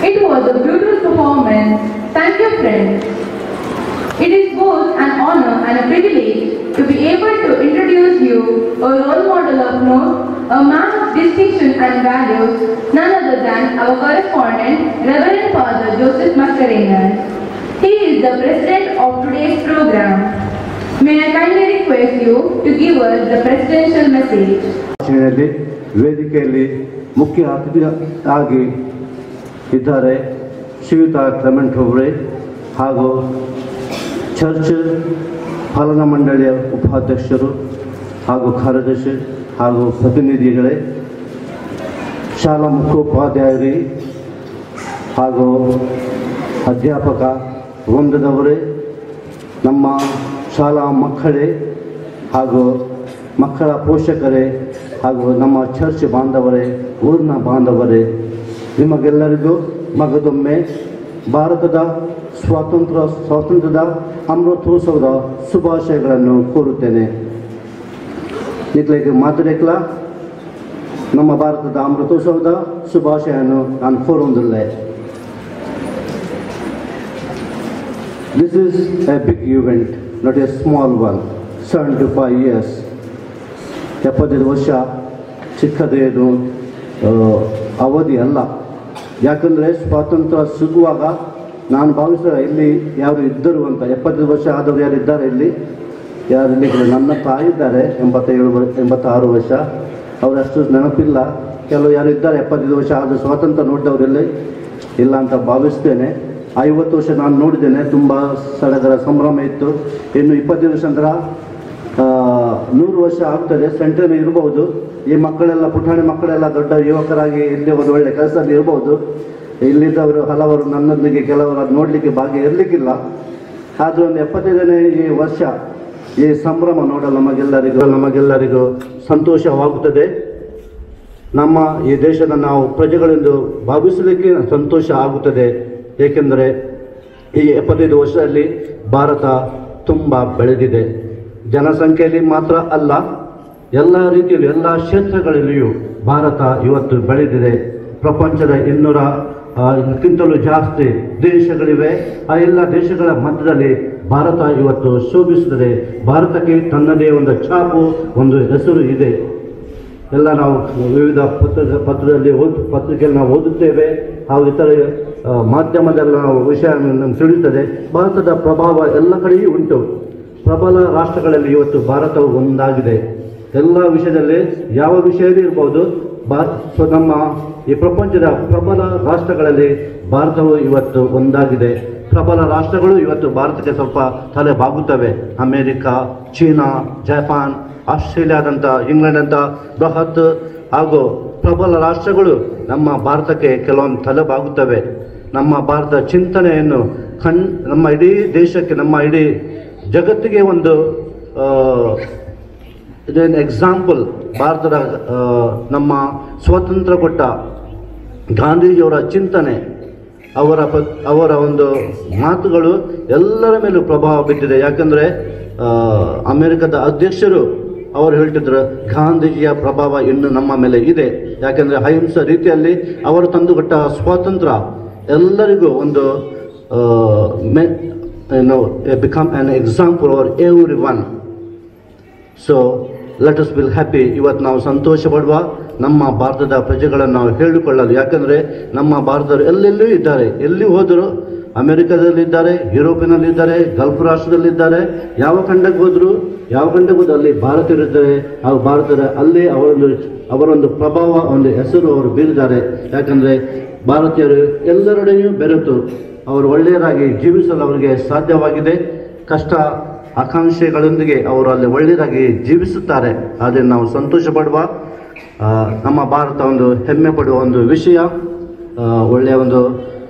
It was a beautiful performance. Thank you, friends. It is both an honor and a privilege to be able to introduce you a role model of note, a man of distinction and values, none other than our correspondent, Reverend Father Joseph Mascarenhas. He is the president of today's program. May I kindly request you to give us the presidential message. ವೇದಿಕೆಯಲ್ಲಿ ಮುಖ್ಯ ಅತಿಥಿಯಾಗಿ ಇದ್ದಾರೆ ಶ್ರೀಯುತ Clement ಅವರೇ ಹಾಗೂ church ಪಾಲನಾ ಮಂಡಳಿಯ ಉಪಾಧ್ಯಕ್ಷರು ಹಾಗೂ ಕಾರ್ಯದರ್ಶಿ ಹಾಗೂ ಪ್ರತಿನಿಧಿಗಳೇ, ಶಾಲಾ ಮುಖ್ಯೋಪಾಧ್ಯಾಯರಿ ಹಾಗೂ ಅಧ್ಯಾಪಕ ವೃಂದದವರೇ, ನಮ್ಮ ಶಾಲಾ ಮಕ್ಕಳೇ ಹಾಗೂ ಮಕ್ಕಳ ಪೋಷಕರೇ ಹಾಗೂ ನಮ್ಮ ಚರ್ಚ್ ಬಾಂಧವರೇ, ಊರಿನ ಬಾಂಧವರೇ, ನಿಮಗೆಲ್ಲರಿಗೂ ಮಗದೊಮ್ಮೆ ಭಾರತದ ಸ್ವಾತಂತ್ರ್ಯದ ಅಮೃತೋತ್ಸವದ ಶುಭಾಶಯಗಳನ್ನು ಕೋರುತ್ತೇನೆ. ನಿಕ್ಲಿಗೆ ಮಾತರೇಕ್ಲ ನಮ್ಮ ಭಾರತದ ಅಮೃತೋತ್ಸವದ ಶುಭಾಶಯವನ್ನು ನಾನು ಕೋರುವುದಿಲ್ಲ. This is a big event, not a small one. 75 years. 75 ವರ್ಷ ಚಿಕ್ಕದೇನು ಅವಧಿ ಅಲ್ಲ. ಯಾಕಂದರೆ ಸ್ವಾತಂತ್ರ್ಯ ಸಿಗುವಾಗ ನಾನು ಭಾವಿಸಿದ ಇಲ್ಲಿ ಯಾರು ಇದ್ದರು ಅಂತ, 75 ವರ್ಷ ಆದವರು ಯಾರು ಇದ್ದಾರೆ ಇಲ್ಲಿ? ಯಾರು ಇಲ್ಲಿ? ನನ್ನ ತಾಯಿ ಇದ್ದಾರೆ 86 ವರ್ಷ, ಅವರಷ್ಟು ನೆನಪಿಲ್ಲ. ಕೆಲವು ಯಾರು ಇದ್ದಾರೆ 75 ವರ್ಷ ಆದ ಸ್ವಾತಂತ್ರ್ಯ ನೋಡಿದವರಲ್ಲಿ ಇಲ್ಲ ಅಂತ ಭಾವಿಸ್ತೇನೆ. 50 ವರ್ಷ ನಾನು ನೋಡಿದ್ದೇನೆ, ತುಂಬ ಸಡಗರ ಸಂಭ್ರಮ ಇತ್ತು. ಇನ್ನು 25 ವರ್ಷ ಅಂದ್ರೆ 100 ವರ್ಷ ಆಗ್ತದೆ, ಸೆಂಟರ್ ಇರಬಹುದು. ಈ ಮಕ್ಕಳೆಲ್ಲ ಪುಟಾಣಿ ಮಕ್ಕಳೆಲ್ಲ ದೊಡ್ಡ ಯುವಕರಾಗಿ ಇಲ್ಲಿ ಒಂದು ಒಳ್ಳೆ ಕೆಲಸದಲ್ಲಿ ಇರಬಹುದು. ಇಲ್ಲಿದ್ದವರು ಹಲವರು ನನ್ನೊಂದಿಗೆ ಕೆಲವರು ಅದು ನೋಡಲಿಕ್ಕೆ ಭಾಗ್ಯ ಇರಲಿಕ್ಕಿಲ್ಲ. ಆದರೂ ಒಂದು 75ನೇ ಈ ವರ್ಷ ಈ ಸಂಭ್ರಮ ನೋಡಲು ನಮಗೆಲ್ಲರಿಗೂ ಸಂತೋಷವಾಗುತ್ತದೆ. ನಮ್ಮ ಈ ದೇಶದ ನಾವು ಪ್ರಜೆಗಳೆಂದು ಭಾವಿಸಲಿಕ್ಕೆ ಸಂತೋಷ ಆಗುತ್ತದೆ. ಏಕೆಂದರೆ ಈ 75 ವರ್ಷದಲ್ಲಿ ಭಾರತ ತುಂಬ ಬೆಳೆದಿದೆ. ಜನಸಂಖ್ಯೆಯಲ್ಲಿ ಮಾತ್ರ ಅಲ್ಲ, ಎಲ್ಲ ರೀತಿಯಲ್ಲೂ ಎಲ್ಲ ಕ್ಷೇತ್ರಗಳಲ್ಲಿಯೂ ಭಾರತ ಇವತ್ತು ಬೆಳೆದಿದೆ. ಪ್ರಪಂಚದ 200ಕ್ಕಿಂತಲೂ ಜಾಸ್ತಿ ದೇಶಗಳಿವೆ. ಆ ಎಲ್ಲ ದೇಶಗಳ ಮಧ್ಯದಲ್ಲಿ ಭಾರತ ಇವತ್ತು ಶೋಭಿಸುತ್ತದೆ. ಭಾರತಕ್ಕೆ ತನ್ನದೇ ಒಂದು ಛಾಪು, ಒಂದು ಹೆಸರು ಇದೆ. ಎಲ್ಲ ನಾವು ವಿವಿಧ ಪತ್ರಿಕೆಯಲ್ಲಿ ನಾವು ಓದುತ್ತೇವೆ, ಹಾಗೂ ಇತರ ಮಾಧ್ಯಮದಲ್ಲಿ ನಾವು ವಿಷಯ ನಮ್ಗೆ ತಿಳಿಯುತ್ತದೆ. ಭಾರತದ ಪ್ರಭಾವ ಎಲ್ಲ ಕಡೆಯೂ ಉಂಟು. ಪ್ರಬಲ ರಾಷ್ಟ್ರಗಳಲ್ಲಿ ಇವತ್ತು ಭಾರತವು ಒಂದಾಗಿದೆ. ಎಲ್ಲ ವಿಷಯದಲ್ಲಿ ಯಾವ ವಿಷಯದಲ್ಲಿ ಇರ್ಬೋದು, ನಮ್ಮ ಈ ಪ್ರಪಂಚದ ಪ್ರಬಲ ರಾಷ್ಟ್ರಗಳಲ್ಲಿ ಭಾರತವು ಇವತ್ತು ಒಂದಾಗಿದೆ. ಪ್ರಬಲ ರಾಷ್ಟ್ರಗಳು ಇವತ್ತು ಭಾರತಕ್ಕೆ ಸ್ವಲ್ಪ ತಲೆ ಬಾಗುತ್ತವೆ. ಅಮೇರಿಕಾ, ಚೀನಾ, ಜಪಾನ್, ಆಸ್ಟ್ರೇಲಿಯಾದಂಥ, ಇಂಗ್ಲೆಂಡ್ ಅಂತ ಬೃಹತ್ ಹಾಗೂ ಪ್ರಬಲ ರಾಷ್ಟ್ರಗಳು ನಮ್ಮ ಭಾರತಕ್ಕೆ ಕೆಲವೊಂದು ತಲೆ ಬಾಗುತ್ತವೆ. ನಮ್ಮ ಭಾರತ ಚಿಂತನೆಯನ್ನು ನಮ್ಮ ಇಡೀ ದೇಶಕ್ಕೆ, ನಮ್ಮ ಇಡೀ ಜಗತ್ತಿಗೆ ಒಂದು ಇದೇನು ಎಕ್ಸಾಂಪಲ್. ಭಾರತದ ನಮ್ಮ ಸ್ವಾತಂತ್ರ್ಯ ಕೊಟ್ಟ ಗಾಂಧೀಜಿಯವರ ಚಿಂತನೆ, ಅವರ ಒಂದು ಮಾತುಗಳು ಎಲ್ಲರ ಮೇಲೂ ಪ್ರಭಾವ ಬಿದ್ದಿದೆ. ಯಾಕಂದರೆ ಅಮೆರಿಕದ ಅಧ್ಯಕ್ಷರು ಅವರು ಹೇಳ್ತಿದ್ರು, ಗಾಂಧೀಜಿಯ ಪ್ರಭಾವ ಇನ್ನು ನಮ್ಮ ಮೇಲೆ ಇದೆ. ಯಾಕೆಂದರೆ ಅಹಿಂಸಾ ರೀತಿಯಲ್ಲಿ ಅವರು ತಂದುಕೊಟ್ಟ ಸ್ವಾತಂತ್ರ್ಯ ಎಲ್ಲರಿಗೂ ಒಂದು become an example for everyone. So let us be happy. ಇವತ್ತು ನಾವು ಸಂತೋಷ ಪಡುವ, ನಮ್ಮ ಭಾರತದ ಪ್ರಜೆಗಳನ್ನು ನಾವು ಹೇಳಿಕೊಳ್ಳಲು. ಯಾಕಂದರೆ ನಮ್ಮ ಭಾರತದವರು ಎಲ್ಲೆಲ್ಲೂ ಇದ್ದಾರೆ, ಎಲ್ಲಿ ಹೋದರೂ ಅಮೆರಿಕದಲ್ಲಿದ್ದಾರೆ, ಯುರೋಪಿನಲ್ಲಿದ್ದಾರೆ, ಗಲ್ಫ್ ರಾಷ್ಟ್ರದಲ್ಲಿದ್ದಾರೆ. ಯಾವ ಖಂಡಕ್ಕೆ ಹೋದರೂ ಅಲ್ಲಿ ಭಾರತೀಯರಿದ್ದಾರೆ. ಹಾಗೂ ಭಾರತದ ಅಲ್ಲಿ ಅವರೊಂದು ಪ್ರಭಾವ, ಒಂದು ಹೆಸರು ಅವರು ಬೀರಿದ್ದಾರೆ. ಯಾಕಂದರೆ ಭಾರತೀಯರು ಎಲ್ಲರೆಡೆಯೂ ಬೆರೆತು ಅವರು ಒಳ್ಳೆಯದಾಗಿ ಜೀವಿಸಲು ಅವರಿಗೆ ಸಾಧ್ಯವಾಗಿದೆ. ಕಷ್ಟ ಆಕಾಂಕ್ಷೆಗಳೊಂದಿಗೆ ಅವರು ಅಲ್ಲಿ ಒಳ್ಳೆಯದಾಗಿ ಜೀವಿಸುತ್ತಾರೆ. ಆದ್ದರಿಂದ ನಾವು ಸಂತೋಷ ಪಡುವ, ನಮ್ಮ ಭಾರತ ಒಂದು ಹೆಮ್ಮೆ ಪಡುವ ಒಂದು ವಿಷಯ. ಒಳ್ಳೆಯ ಒಂದು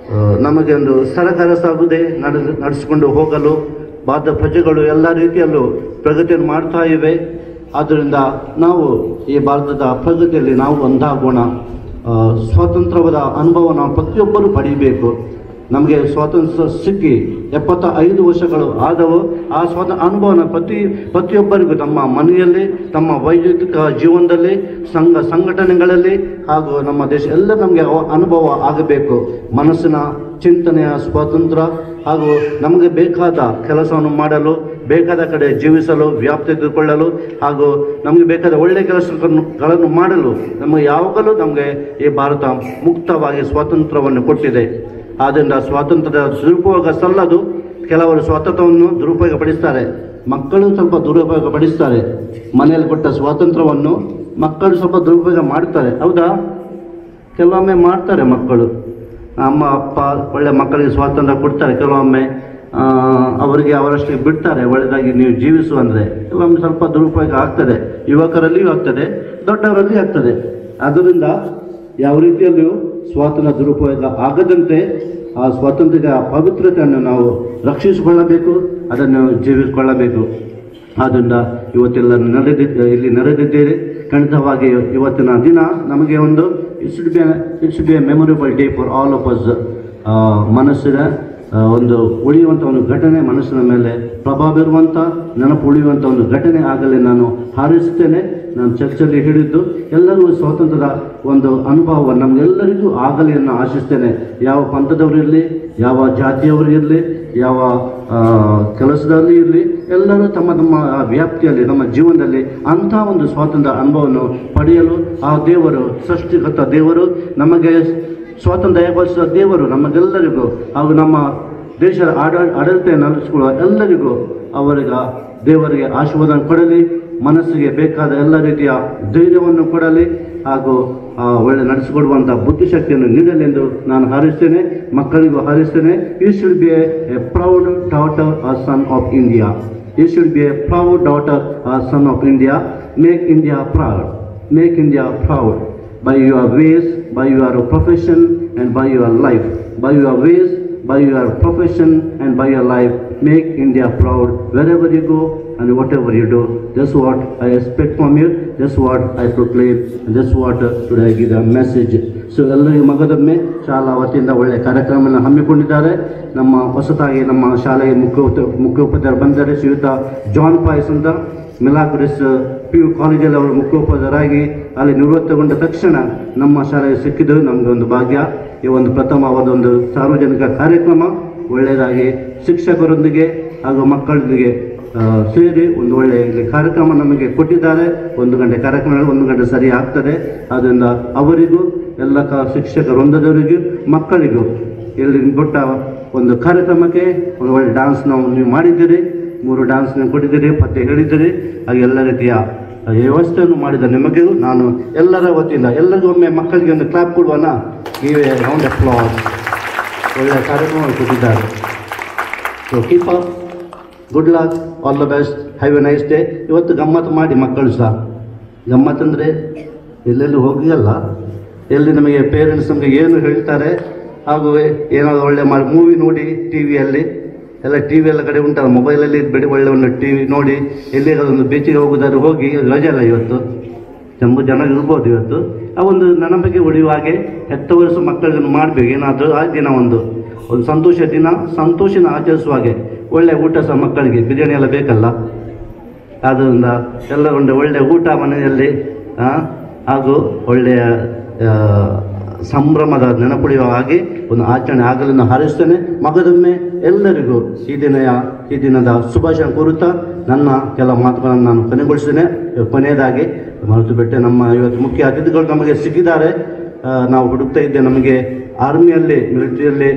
ನಮಗೆ ಒಂದು ಸರಕಾರ ಸಾಗುವುದೇ ನಡೆಸಿಕೊಂಡು ಹೋಗಲು ಭಾರತ ಪ್ರಜೆಗಳು ಎಲ್ಲ ರೀತಿಯಲ್ಲೂ ಪ್ರಗತಿಯನ್ನು ಮಾಡ್ತಾ ಇವೆ. ಆದ್ದರಿಂದ ನಾವು ಈ ಭಾರತದ ಪ್ರಗತಿಯಲ್ಲಿ ನಾವು ಒಂದಾಗೋಣ. ಸ್ವಾತಂತ್ರ್ಯದ ಅನುಭವ ನಾವು ಪ್ರತಿಯೊಬ್ಬರೂ ಪಡೆಯಬೇಕು. ನಮಗೆ ಸ್ವಾತಂತ್ರ್ಯ ಸಿಕ್ಕಿ 75 ವರ್ಷಗಳು ಆದವು. ಆ ಅನುಭವನ ಪ್ರತಿಯೊಬ್ಬರಿಗೂ ತಮ್ಮ ಮನೆಯಲ್ಲಿ, ತಮ್ಮ ವೈಯಕ್ತಿಕ ಜೀವನದಲ್ಲಿ, ಸಂಘಟನೆಗಳಲ್ಲಿ ಹಾಗೂ ನಮ್ಮ ದೇಶ ಎಲ್ಲ ನಮಗೆ ಅನುಭವ ಆಗಬೇಕು. ಮನಸ್ಸಿನ ಚಿಂತನೆಯ ಸ್ವಾತಂತ್ರ್ಯ ಹಾಗೂ ನಮಗೆ ಬೇಕಾದ ಕೆಲಸವನ್ನು ಮಾಡಲು, ಬೇಕಾದ ಕಡೆ ಜೀವಿಸಲು, ವ್ಯಾಪ್ತಿ ತೆಗೆದುಕೊಳ್ಳಲು ಹಾಗೂ ನಮಗೆ ಬೇಕಾದ ಒಳ್ಳೆಯ ಕೆಲಸಗಳನ್ನು ಮಾಡಲು ನಮಗೆ ಯಾವಾಗಲೂ ನಮಗೆ ಈ ಭಾರತ ಮುಕ್ತವಾಗಿ ಸ್ವಾತಂತ್ರ್ಯವನ್ನು ಕೊಟ್ಟಿದೆ. ಆದ್ದರಿಂದ ಸ್ವಾತಂತ್ರ್ಯದ ದುರುಪಯೋಗ ಸಲ್ಲದು. ಕೆಲವರು ಸ್ವಾತಂತ್ರ್ಯವನ್ನು ದುರುಪಯೋಗ ಪಡಿಸ್ತಾರೆ, ಮಕ್ಕಳು ಸ್ವಲ್ಪ ದುರುಪಯೋಗ ಪಡಿಸ್ತಾರೆ. ಮನೆಯಲ್ಲಿ ಕೊಟ್ಟ ಸ್ವಾತಂತ್ರ್ಯವನ್ನು ಮಕ್ಕಳು ಸ್ವಲ್ಪ ದುರುಪಯೋಗ ಮಾಡ್ತಾರೆ, ಹೌದಾ? ಕೆಲವೊಮ್ಮೆ ಮಾಡ್ತಾರೆ ಮಕ್ಕಳು. ಅಮ್ಮ ಅಪ್ಪ ಒಳ್ಳೆ ಮಕ್ಕಳಿಗೆ ಸ್ವಾತಂತ್ರ್ಯ ಕೊಡ್ತಾರೆ, ಕೆಲವೊಮ್ಮೆ ಅವರಿಗೆ ಅವರಷ್ಟು ಬಿಡ್ತಾರೆ ಒಳ್ಳೆಯದಾಗಿ ನೀವು ಜೀವಿಸು ಅಂದರೆ. ಕೆಲವೊಮ್ಮೆ ಸ್ವಲ್ಪ ದುರುಪಯೋಗ ಆಗ್ತದೆ, ಯುವಕರಲ್ಲಿಯೂ ಆಗ್ತದೆ, ದೊಡ್ಡವರಲ್ಲಿಯೂ ಆಗ್ತದೆ. ಆದ್ದರಿಂದ ಯಾವ ರೀತಿಯಲ್ಲಿಯೂ ಸ್ವಾತಂತ್ರ್ಯ ದುರುಪಯೋಗ ಆಗದಂತೆ ಆ ಸ್ವಾತಂತ್ರ್ಯದ ಪವಿತ್ರತೆಯನ್ನು ನಾವು ರಕ್ಷಿಸಿಕೊಳ್ಳಬೇಕು, ಅದನ್ನು ಜೀವಿಸಿಕೊಳ್ಳಬೇಕು. ಆದ್ದರಿಂದ ಇವತ್ತೆಲ್ಲ ಇಲ್ಲಿ ನಡೆದಿದ್ದೇವೆ. ಖಂಡಿತವಾಗಿ ಇವತ್ತಿನ ದಿನ ನಮಗೆ ಒಂದು it should be A memorable day for all of us. ಮನಸ್ಸಿನ ಒಂದು ಉಳಿಯುವಂಥ ಒಂದು ಘಟನೆ, ಮನಸ್ಸಿನ ಮೇಲೆ ಪ್ರಭಾವ ಬೀರುವಂಥ, ನೆನಪು ಉಳಿಯುವಂಥ ಒಂದು ಘಟನೆ ಆಗಲಿ ನಾನು ಹಾರೈಸುತ್ತೇನೆ. ನಾನು ಚರ್ಚೆಯಲ್ಲಿ ಹೇಳಿದ್ದು ಎಲ್ಲರಿಗೂ ಸ್ವಾತಂತ್ರ್ಯದ ಒಂದು ಅನುಭವ ನಮಗೆಲ್ಲರಿಗೂ ಆಗಲಿ ಅನ್ನೋ ಆಶಿಸ್ತೇನೆ. ಯಾವ ಪಂಥದವರು ಇರಲಿ, ಯಾವ ಜಾತಿಯವರು ಇರಲಿ, ಯಾವ ಕೆಲಸದಲ್ಲಿ ಇರಲಿ, ಎಲ್ಲರೂ ತಮ್ಮ ತಮ್ಮ ವ್ಯಾಪ್ತಿಯಲ್ಲಿ, ನಮ್ಮ ಜೀವನದಲ್ಲಿ ಅಂಥ ಒಂದು ಸ್ವಾತಂತ್ರ್ಯ ಅನುಭವವನ್ನು ಪಡೆಯಲು ಆ ದೇವರು, ಸೃಷ್ಟಿಕರ್ತ ದೇವರು, ನಮಗೆ ಸ್ವಾತಂತ್ರ್ಯ ಏರ್ಪಡಿಸಿದ ದೇವರು ನಮಗೆಲ್ಲರಿಗೂ ಹಾಗೂ ನಮ್ಮ ದೇಶದ ಆಡಳಿತ ನಡೆಸಿಕೊಳ್ಳುವ ಎಲ್ಲರಿಗೂ ದೇವರಿಗೆ ಆಶೀರ್ವಾದ ಕೊಡಲಿ. ಮನಸ್ಸಿಗೆ ಬೇಕಾದ ಎಲ್ಲ ರೀತಿಯ ಧೈರ್ಯವನ್ನು ಕೊಡಲಿ ಹಾಗೂ ಒಳ್ಳೆ ನಡೆಸಿಕೊಡುವಂಥ ಬುದ್ಧಿಶಕ್ತಿಯನ್ನು ನೀಡಲಿ ಎಂದು ನಾನು ಹಾರೈಸ್ತೇನೆ. ಮಕ್ಕಳಿಗೂ ಹಾರೈಸ್ತೇನೆ. You should be a proud daughter or son of India. You should be a proud daughter or son of India. Make India proud. Make India proud by your ways, by your profession, and by your life. By your ways, by your profession, and by your life. Make India proud wherever you go and whatever you do. That's what I expect from you. That's what I proclaim. And that's what today I give a message. So ಎಲ್ಲರಿಗೂ ಮಗದೊಮ್ಮೆ ಶಾಲಾ ವತಿಯಿಂದ ಒಳ್ಳೆಯ ಕಾರ್ಯಕ್ರಮವನ್ನು ಹಮ್ಮಿಕೊಂಡಿದ್ದಾರೆ. ನಮ್ಮ ಹೊಸತಾಗಿ ನಮ್ಮ ಶಾಲೆಗೆ ಮುಖ್ಯೋಪಾಧ್ಯಾಯರು ಬಂದರೆ ಶ್ರೀಯುತ ಜಾನ್ ಪಾಯ್ಸ್ ಅಂತ ಮಿಲಾಗ್ರಿಸ್ PU ಕಾಲೇಜಲ್ಲಿ ಅವರು ಮುಖ್ಯೋಪಾಧ್ಯಾಯರಾಗಿ ಅಲ್ಲಿ ನಿವೃತ್ತಗೊಂಡ ತಕ್ಷಣ ನಮ್ಮ ಶಾಲೆಗೆ ಸಿಕ್ಕಿದ್ದು ನಮಗೆ ಒಂದು ಭಾಗ್ಯ. ಈ ಒಂದು ಪ್ರಥಮವಾದ ಒಂದು ಸಾರ್ವಜನಿಕ ಕಾರ್ಯಕ್ರಮ ಒಳ್ಳೆಯದಾಗಿ ಶಿಕ್ಷಕರೊಂದಿಗೆ ಹಾಗೂ ಮಕ್ಕಳೊಂದಿಗೆ ಸೇರಿ ಒಂದು ಒಳ್ಳೆಯ ಇಲ್ಲಿ ಕಾರ್ಯಕ್ರಮ ನಮಗೆ ಕೊಟ್ಟಿದ್ದಾರೆ. 1 ಗಂಟೆ ಕಾರ್ಯಕ್ರಮ 1 ಗಂಟೆ ಸರಿ ಆಗ್ತದೆ. ಆದ್ದರಿಂದ ಅವರಿಗೂ ಎಲ್ಲ ಶಿಕ್ಷಕ ವೃಂದದವರಿಗೂ ಮಕ್ಕಳಿಗೂ ಇಲ್ಲಿ ಕೊಟ್ಟ ಒಂದು ಕಾರ್ಯಕ್ರಮಕ್ಕೆ ಒಂದು ಒಳ್ಳೆ ಡ್ಯಾನ್ಸ್ ನೀವು ಮಾಡಿದ್ದೀರಿ. 3 ಡ್ಯಾನ್ಸ್ ನೀವು ಕೊಟ್ಟಿದ್ದೀರಿ, ಪದ್ಯ ಹೇಳಿದ್ದೀರಿ. ಹಾಗೆ ಎಲ್ಲ ರೀತಿಯ ವ್ಯವಸ್ಥೆಯನ್ನು ಮಾಡಿದ ನಿಮಗೂ ನಾನು ಎಲ್ಲರ ವತಿಯಿಂದ ಎಲ್ಲರಿಗೂ ಒಮ್ಮೆ ಮಕ್ಕಳಿಗೆ ಒಂದು ಕ್ಲಾಪ್ ಕೊಡುವನ. ನೀವೇ ರೌಂಡ್ ಅಪ್ಲಾಸ್. ಒಳ್ಳೆಯ ಕಾರ್ಯಕ್ರಮ ಕೊಟ್ಟಿದ್ದಾರೆ. So keep up, good luck, all the best, have A nice day. ಇವತ್ತು ಗಮ್ಮತ್ತು ಮಾಡಿ ಮಕ್ಕಳು ಸಹ. ಗಮ್ಮತ್ತಂದರೆ ಎಲ್ಲೆಲ್ಲಿ ಹೋಗಿಲ್ಲ, ಎಲ್ಲಿ ನಮಗೆ ಪೇರೆಂಟ್ಸ್ ನಮಗೆ ಏನು ಹೇಳ್ತಾರೆ ಹಾಗೂ ಏನಾದರೂ ಒಳ್ಳೆ ಮೂವಿ ನೋಡಿ ಟಿ ವಿಯಲ್ಲಿ ಎಲ್ಲ ಎಲ್ಲ ಕಡೆ ಉಂಟಲ್ಲ, ಮೊಬೈಲಲ್ಲಿ ಇದ್ಬೇಡಿ, ಒಳ್ಳೆ ಒಂದು ಟಿ ವಿ ನೋಡಿ ಎಲ್ಲಿಗಾದೊಂದು ಬೀಚಿಗೆ ಹೋಗೋದಾದ್ರು ಹೋಗಿ. ರಜೆ ಅಲ್ಲ ಇವತ್ತು, ತುಂಬ ಜನ ಇರ್ಬೋದು ಇವತ್ತು. ಆ ಒಂದು ನೆನಪಿಗೆ ಉಳಿಯುವ ಹಾಗೆ ಹೆತ್ತವರಿಸು ಮಕ್ಕಳಿಗೆ ಮಾಡಬೇಕು. ಏನಾದರೂ ಆ ದಿನ ಒಂದು ಸಂತೋಷನ ಆಚರಿಸುವ ಹಾಗೆ ಒಳ್ಳೆಯ ಊಟ ಸಹ ಮಕ್ಕಳಿಗೆ ಬಿರಿಯಾನಿ ಎಲ್ಲ ಬೇಕಲ್ಲ. ಆದ್ದರಿಂದ ಎಲ್ಲ ಒಳ್ಳೆಯ ಊಟ ಮನೆಯಲ್ಲಿ ಹಾಗೂ ಒಳ್ಳೆಯ ಸಂಭ್ರಮದ ನೆನಪುಳಿಯುವ ಹಾಗೆ ಒಂದು ಆಚರಣೆ ಆಗಲೆಂದು ಹಾರೈಸ್ತೇನೆ. ಮಗದೊಮ್ಮೆ ಎಲ್ಲರಿಗೂ ಈ ದಿನದ ಶುಭಾಶಯ ಕೋರುತ್ತಾ ನನ್ನ ಕೆಲ ಮಾತುಗಳನ್ನು ನಾನು ಕೊನೆಗೊಳಿಸ್ತೇನೆ. ಕೊನೆಯದಾಗಿ ಮರೆತು ಬಿಟ್ಟೆ, ನಮ್ಮ ಇವತ್ತು ಮುಖ್ಯ ಅತಿಥಿಗಳು ನಮಗೆ ಸಿಕ್ಕಿದ್ದಾರೆ. ನಾವು ಹುಡುಕ್ತಾ ಇದ್ದೆ, ನಮಗೆ ಆರ್ಮಿಯಲ್ಲಿ ಮಿಲಿಟರಿಯಲ್ಲಿ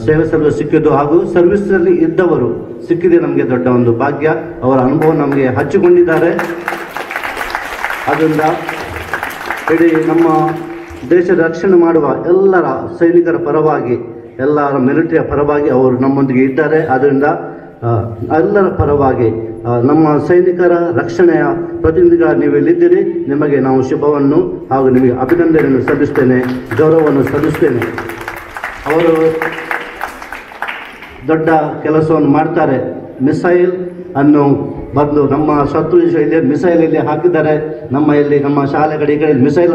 ಸೇವೆ ಸಲ್ಲಿಸಲು ಸಿಕ್ಕಿದ್ದು ಹಾಗೂ ಸರ್ವಿಸ್ನಲ್ಲಿ ಇದ್ದವರು ಸಿಕ್ಕಿದೆ ನಮಗೆ ದೊಡ್ಡ ಒಂದು ಭಾಗ್ಯ. ಅವರ ಅನುಭವ ನಮಗೆ ಹಂಚಿಕೊಂಡಿದ್ದಾರೆ. ಅದರಿಂದ ಇಡೀ ನಮ್ಮ ದೇಶದ ರಕ್ಷಣೆ ಮಾಡುವ ಎಲ್ಲರ ಸೈನಿಕರ ಪರವಾಗಿ, ಎಲ್ಲರ ಮಿಲಿಟರಿಯ ಪರವಾಗಿ ಅವರು ನಮ್ಮೊಂದಿಗೆ ಇದ್ದಾರೆ. ಆದ್ದರಿಂದ ಎಲ್ಲರ ಪರವಾಗಿ ನಮ್ಮ ಸೈನಿಕರ ರಕ್ಷಣೆಯ ಪ್ರತಿನಿಧಿಗಳ ನೀವು ಇಲ್ಲಿದ್ದೀರಿ. ನಿಮಗೆ ನಾವು ಶುಭವನ್ನು ಹಾಗೂ ನಿಮಗೆ ಅಭಿನಂದನೆಯನ್ನು ಸಲ್ಲಿಸ್ತೇನೆ, ಗೌರವವನ್ನು ಸಲ್ಲಿಸ್ತೇನೆ. ಅವರು ದೊಡ್ಡ ಕೆಲಸವನ್ನು ಮಾಡ್ತಾರೆ. ಮಿಸೈಲ್ ಅನ್ನು ಬಂದು ನಮ್ಮ ಶತ್ರು ಇಲ್ಲಿ ಮಿಸೈಲ್ ಇಲ್ಲಿ ಹಾಕಿದ್ದಾರೆ. ನಮ್ಮ ಶಾಲೆಗಳ ಈ ಕಡೆ ಮಿಸೈಲ್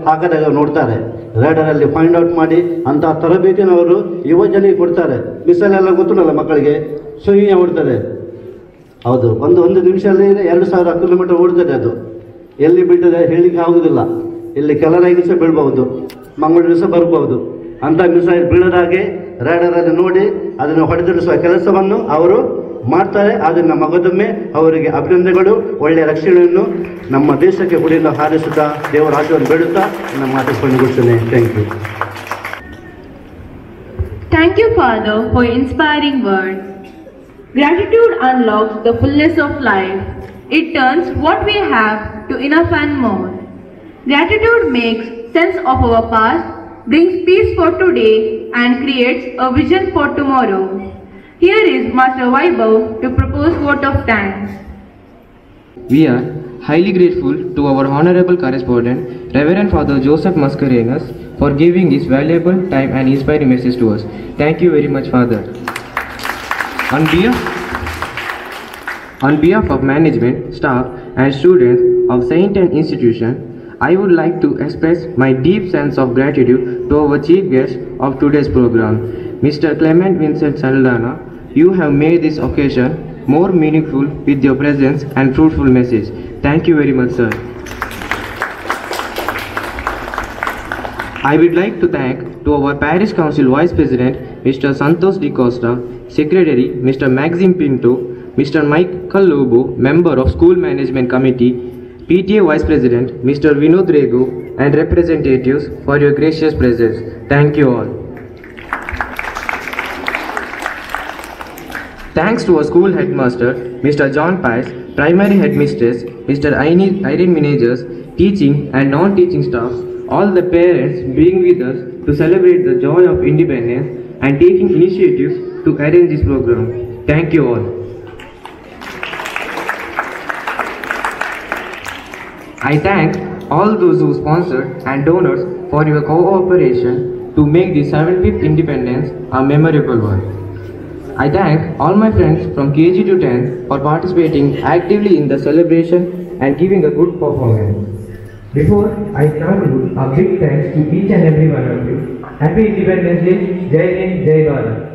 ಹಾಕಿದಾಗ ನೋಡ್ತಾರೆ, ರೇಡರಲ್ಲಿ ಫೈಂಡ್ ಔಟ್ ಮಾಡಿ ಅಂಥ ತರಬೇತಿನ ಅವರು ಯುವ ಜನಿಗೆ ಕೊಡ್ತಾರೆ. ಮಿಸೈಲ್ ಎಲ್ಲ ಗೊತ್ತಿಲ್ಲ ಮಕ್ಕಳಿಗೆ, ಸುಯ್ಯ ಓಡ್ತದೆ. ಹೌದು, ಒಂದು ನಿಮಿಷದಲ್ಲಿ 2000 ಕಿಲೋಮೀಟರ್ ಓಡ್ತದೆ. ಅದು ಎಲ್ಲಿ ಬೀಳ್ತದೆ ಹೇಳಲಿಕ್ಕೆ ಆಗುವುದಿಲ್ಲ. ಇಲ್ಲಿ ಕೆಲರೈಗೆ ಸಹ ಬೀಳ್ಬಹುದು, ಮಂಗಳೂರು ಸಹ ಬರ್ಬೋದು. ಅಂಥ ಮಿಸೈಲ್ ಬೀಳದಾಗೆ ರೇಡರಲ್ಲಿ ನೋಡಿ ಅದನ್ನು ಹೊಡೆದಿರಿಸುವ ಕೆಲಸವನ್ನು ಅವರು ಮಾಡ್ತಾರೆ. ಅದನ್ನು ಮಗದೊಮ್ಮೆ ಅವರಿಗೆ ಅಭಿನಂದನೆಗಳು, ಒಳ್ಳೆಯ ರಕ್ಷಣೆಯನ್ನು ನಮ್ಮ ದೇಶಕ್ಕೆ ಹುಡಿಯಿಂದ ಹಾರಿಸುತ್ತಾ ದೇವರ ಆಶೀರ್ವಾದ ಬೇಡುತ್ತಾ ನಮ್ಮ ಮಾತುಕೊಳ್ತೇನೆ. Thank you. Thank you, Father, for your inspiring words. Gratitude unlocks the fullness of life. It turns what we have to enough and more. Gratitude makes sense of our past, brings peace for today, and creates a vision for tomorrow. Here is Master Vaibhav to propose vote of thanks. We are highly grateful to our Honorable Correspondent, Reverend Father Joseph Mascarenhas, for giving his valuable time and inspiring message to us. Thank you very much, Father. On behalf of management, staff and students of St.Anne Institution, I would like to express my deep sense of gratitude to our chief guest of today's program, Mr. Clement Vincent Saldana. You have made this occasion more meaningful with your presence and fruitful message. Thank you very much, sir. I would like to thank to our Parish Council Vice President, Mr. Santos Di Costa, Secretary, Mr. Maxim Pinto, Mr. Michael Lobo, Member of School Management Committee, PTA Vice President, Mr. Vinod Rego, and representatives for your gracious presence. Thank you all. Thanks to our school headmaster, Mr. John Pies, primary headmistress, Mr. Irene Managers, teaching and non-teaching staff, all the parents being with us to celebrate the joy of independence and taking initiatives to arrange this program. Thank you all. I thank all those who sponsored and donors for your cooperation to make the 75th Independence a memorable one. I thank all my friends from KG to 10 for participating actively in the celebration and giving a good performance. Before I conclude, a big thanks to each and every one of you. Happy Independence Day, Jai Hind, Jai Bharat.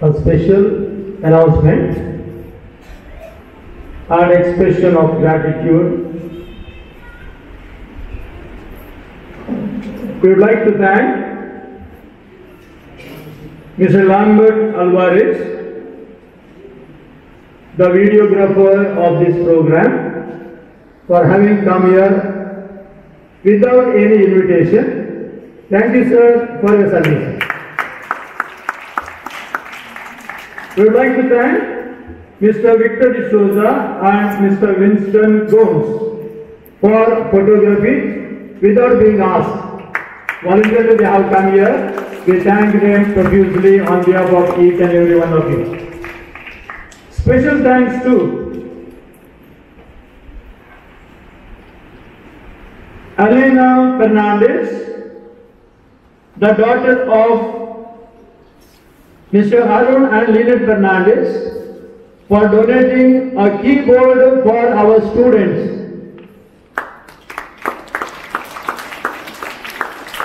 A special announcement and expression of gratitude. We would like to thank Mr. Lambert Alvarez, the videographer of this program, for having come here without any invitation. Thank you, sir, for your service. We would like to thank Mr. Victor D'Souza and Mr. Winston Gomes for photography without being asked. Voluntarily they have come here. We thank them profusely on behalf of each and every one of you. Special thanks to Elena Fernandez, the daughter of Mr. Arun and Lynette Fernandez, for donating a keyboard for our students.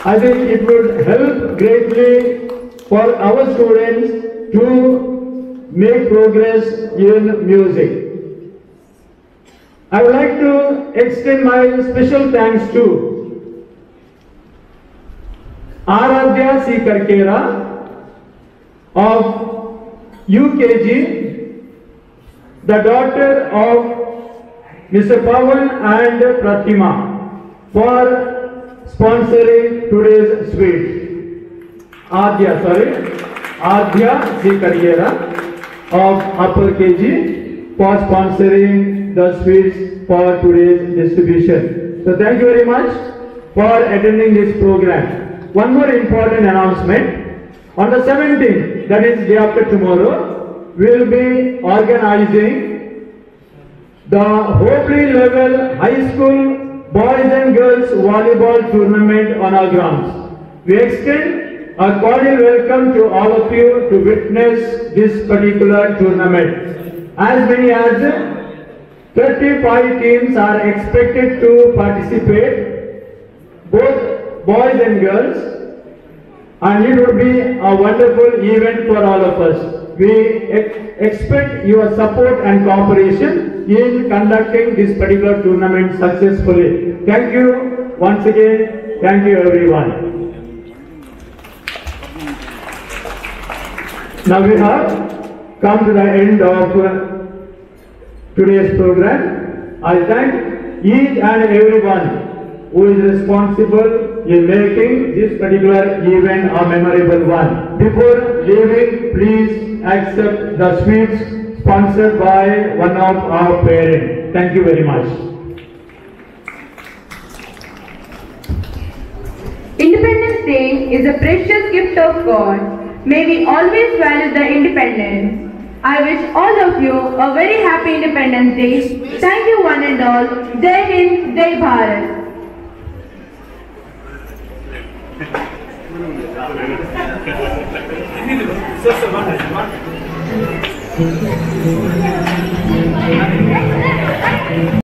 I think it would help greatly for our students to make progress in music. I would like to extend my special thanks to Aradhya C. Karkera of UKG, the daughter of Mr. Pawan and Pratima, for sponsoring today's sweet. Adhya C. Karkera of Upper KG for sponsoring the sweets for today's distribution. So thank you very much for attending this program. One more important announcement. On the 17th, that is day after tomorrow, we will be organizing the Hobley level high school boys and girls volleyball tournament on our grounds. We extend a cordial welcome to all of you to witness this particular tournament. As many as 35 teams are expected to participate, both boys and girls, and it would be a wonderful event for all of us. We expect your support and cooperation in conducting this particular tournament successfully. Thank you once again. Thank you everyone. Now we have come to the end of today's program. I thank each and everyone who is responsible in making this particular event a memorable one. Before leaving, please accept the sweets sponsored by one of our parents. Thank you very much. Independence Day is a precious gift of God. May we always value the independence. I wish all of you a very happy Independence Day. Thank you one and all. Jai Hind, Jai Bharat.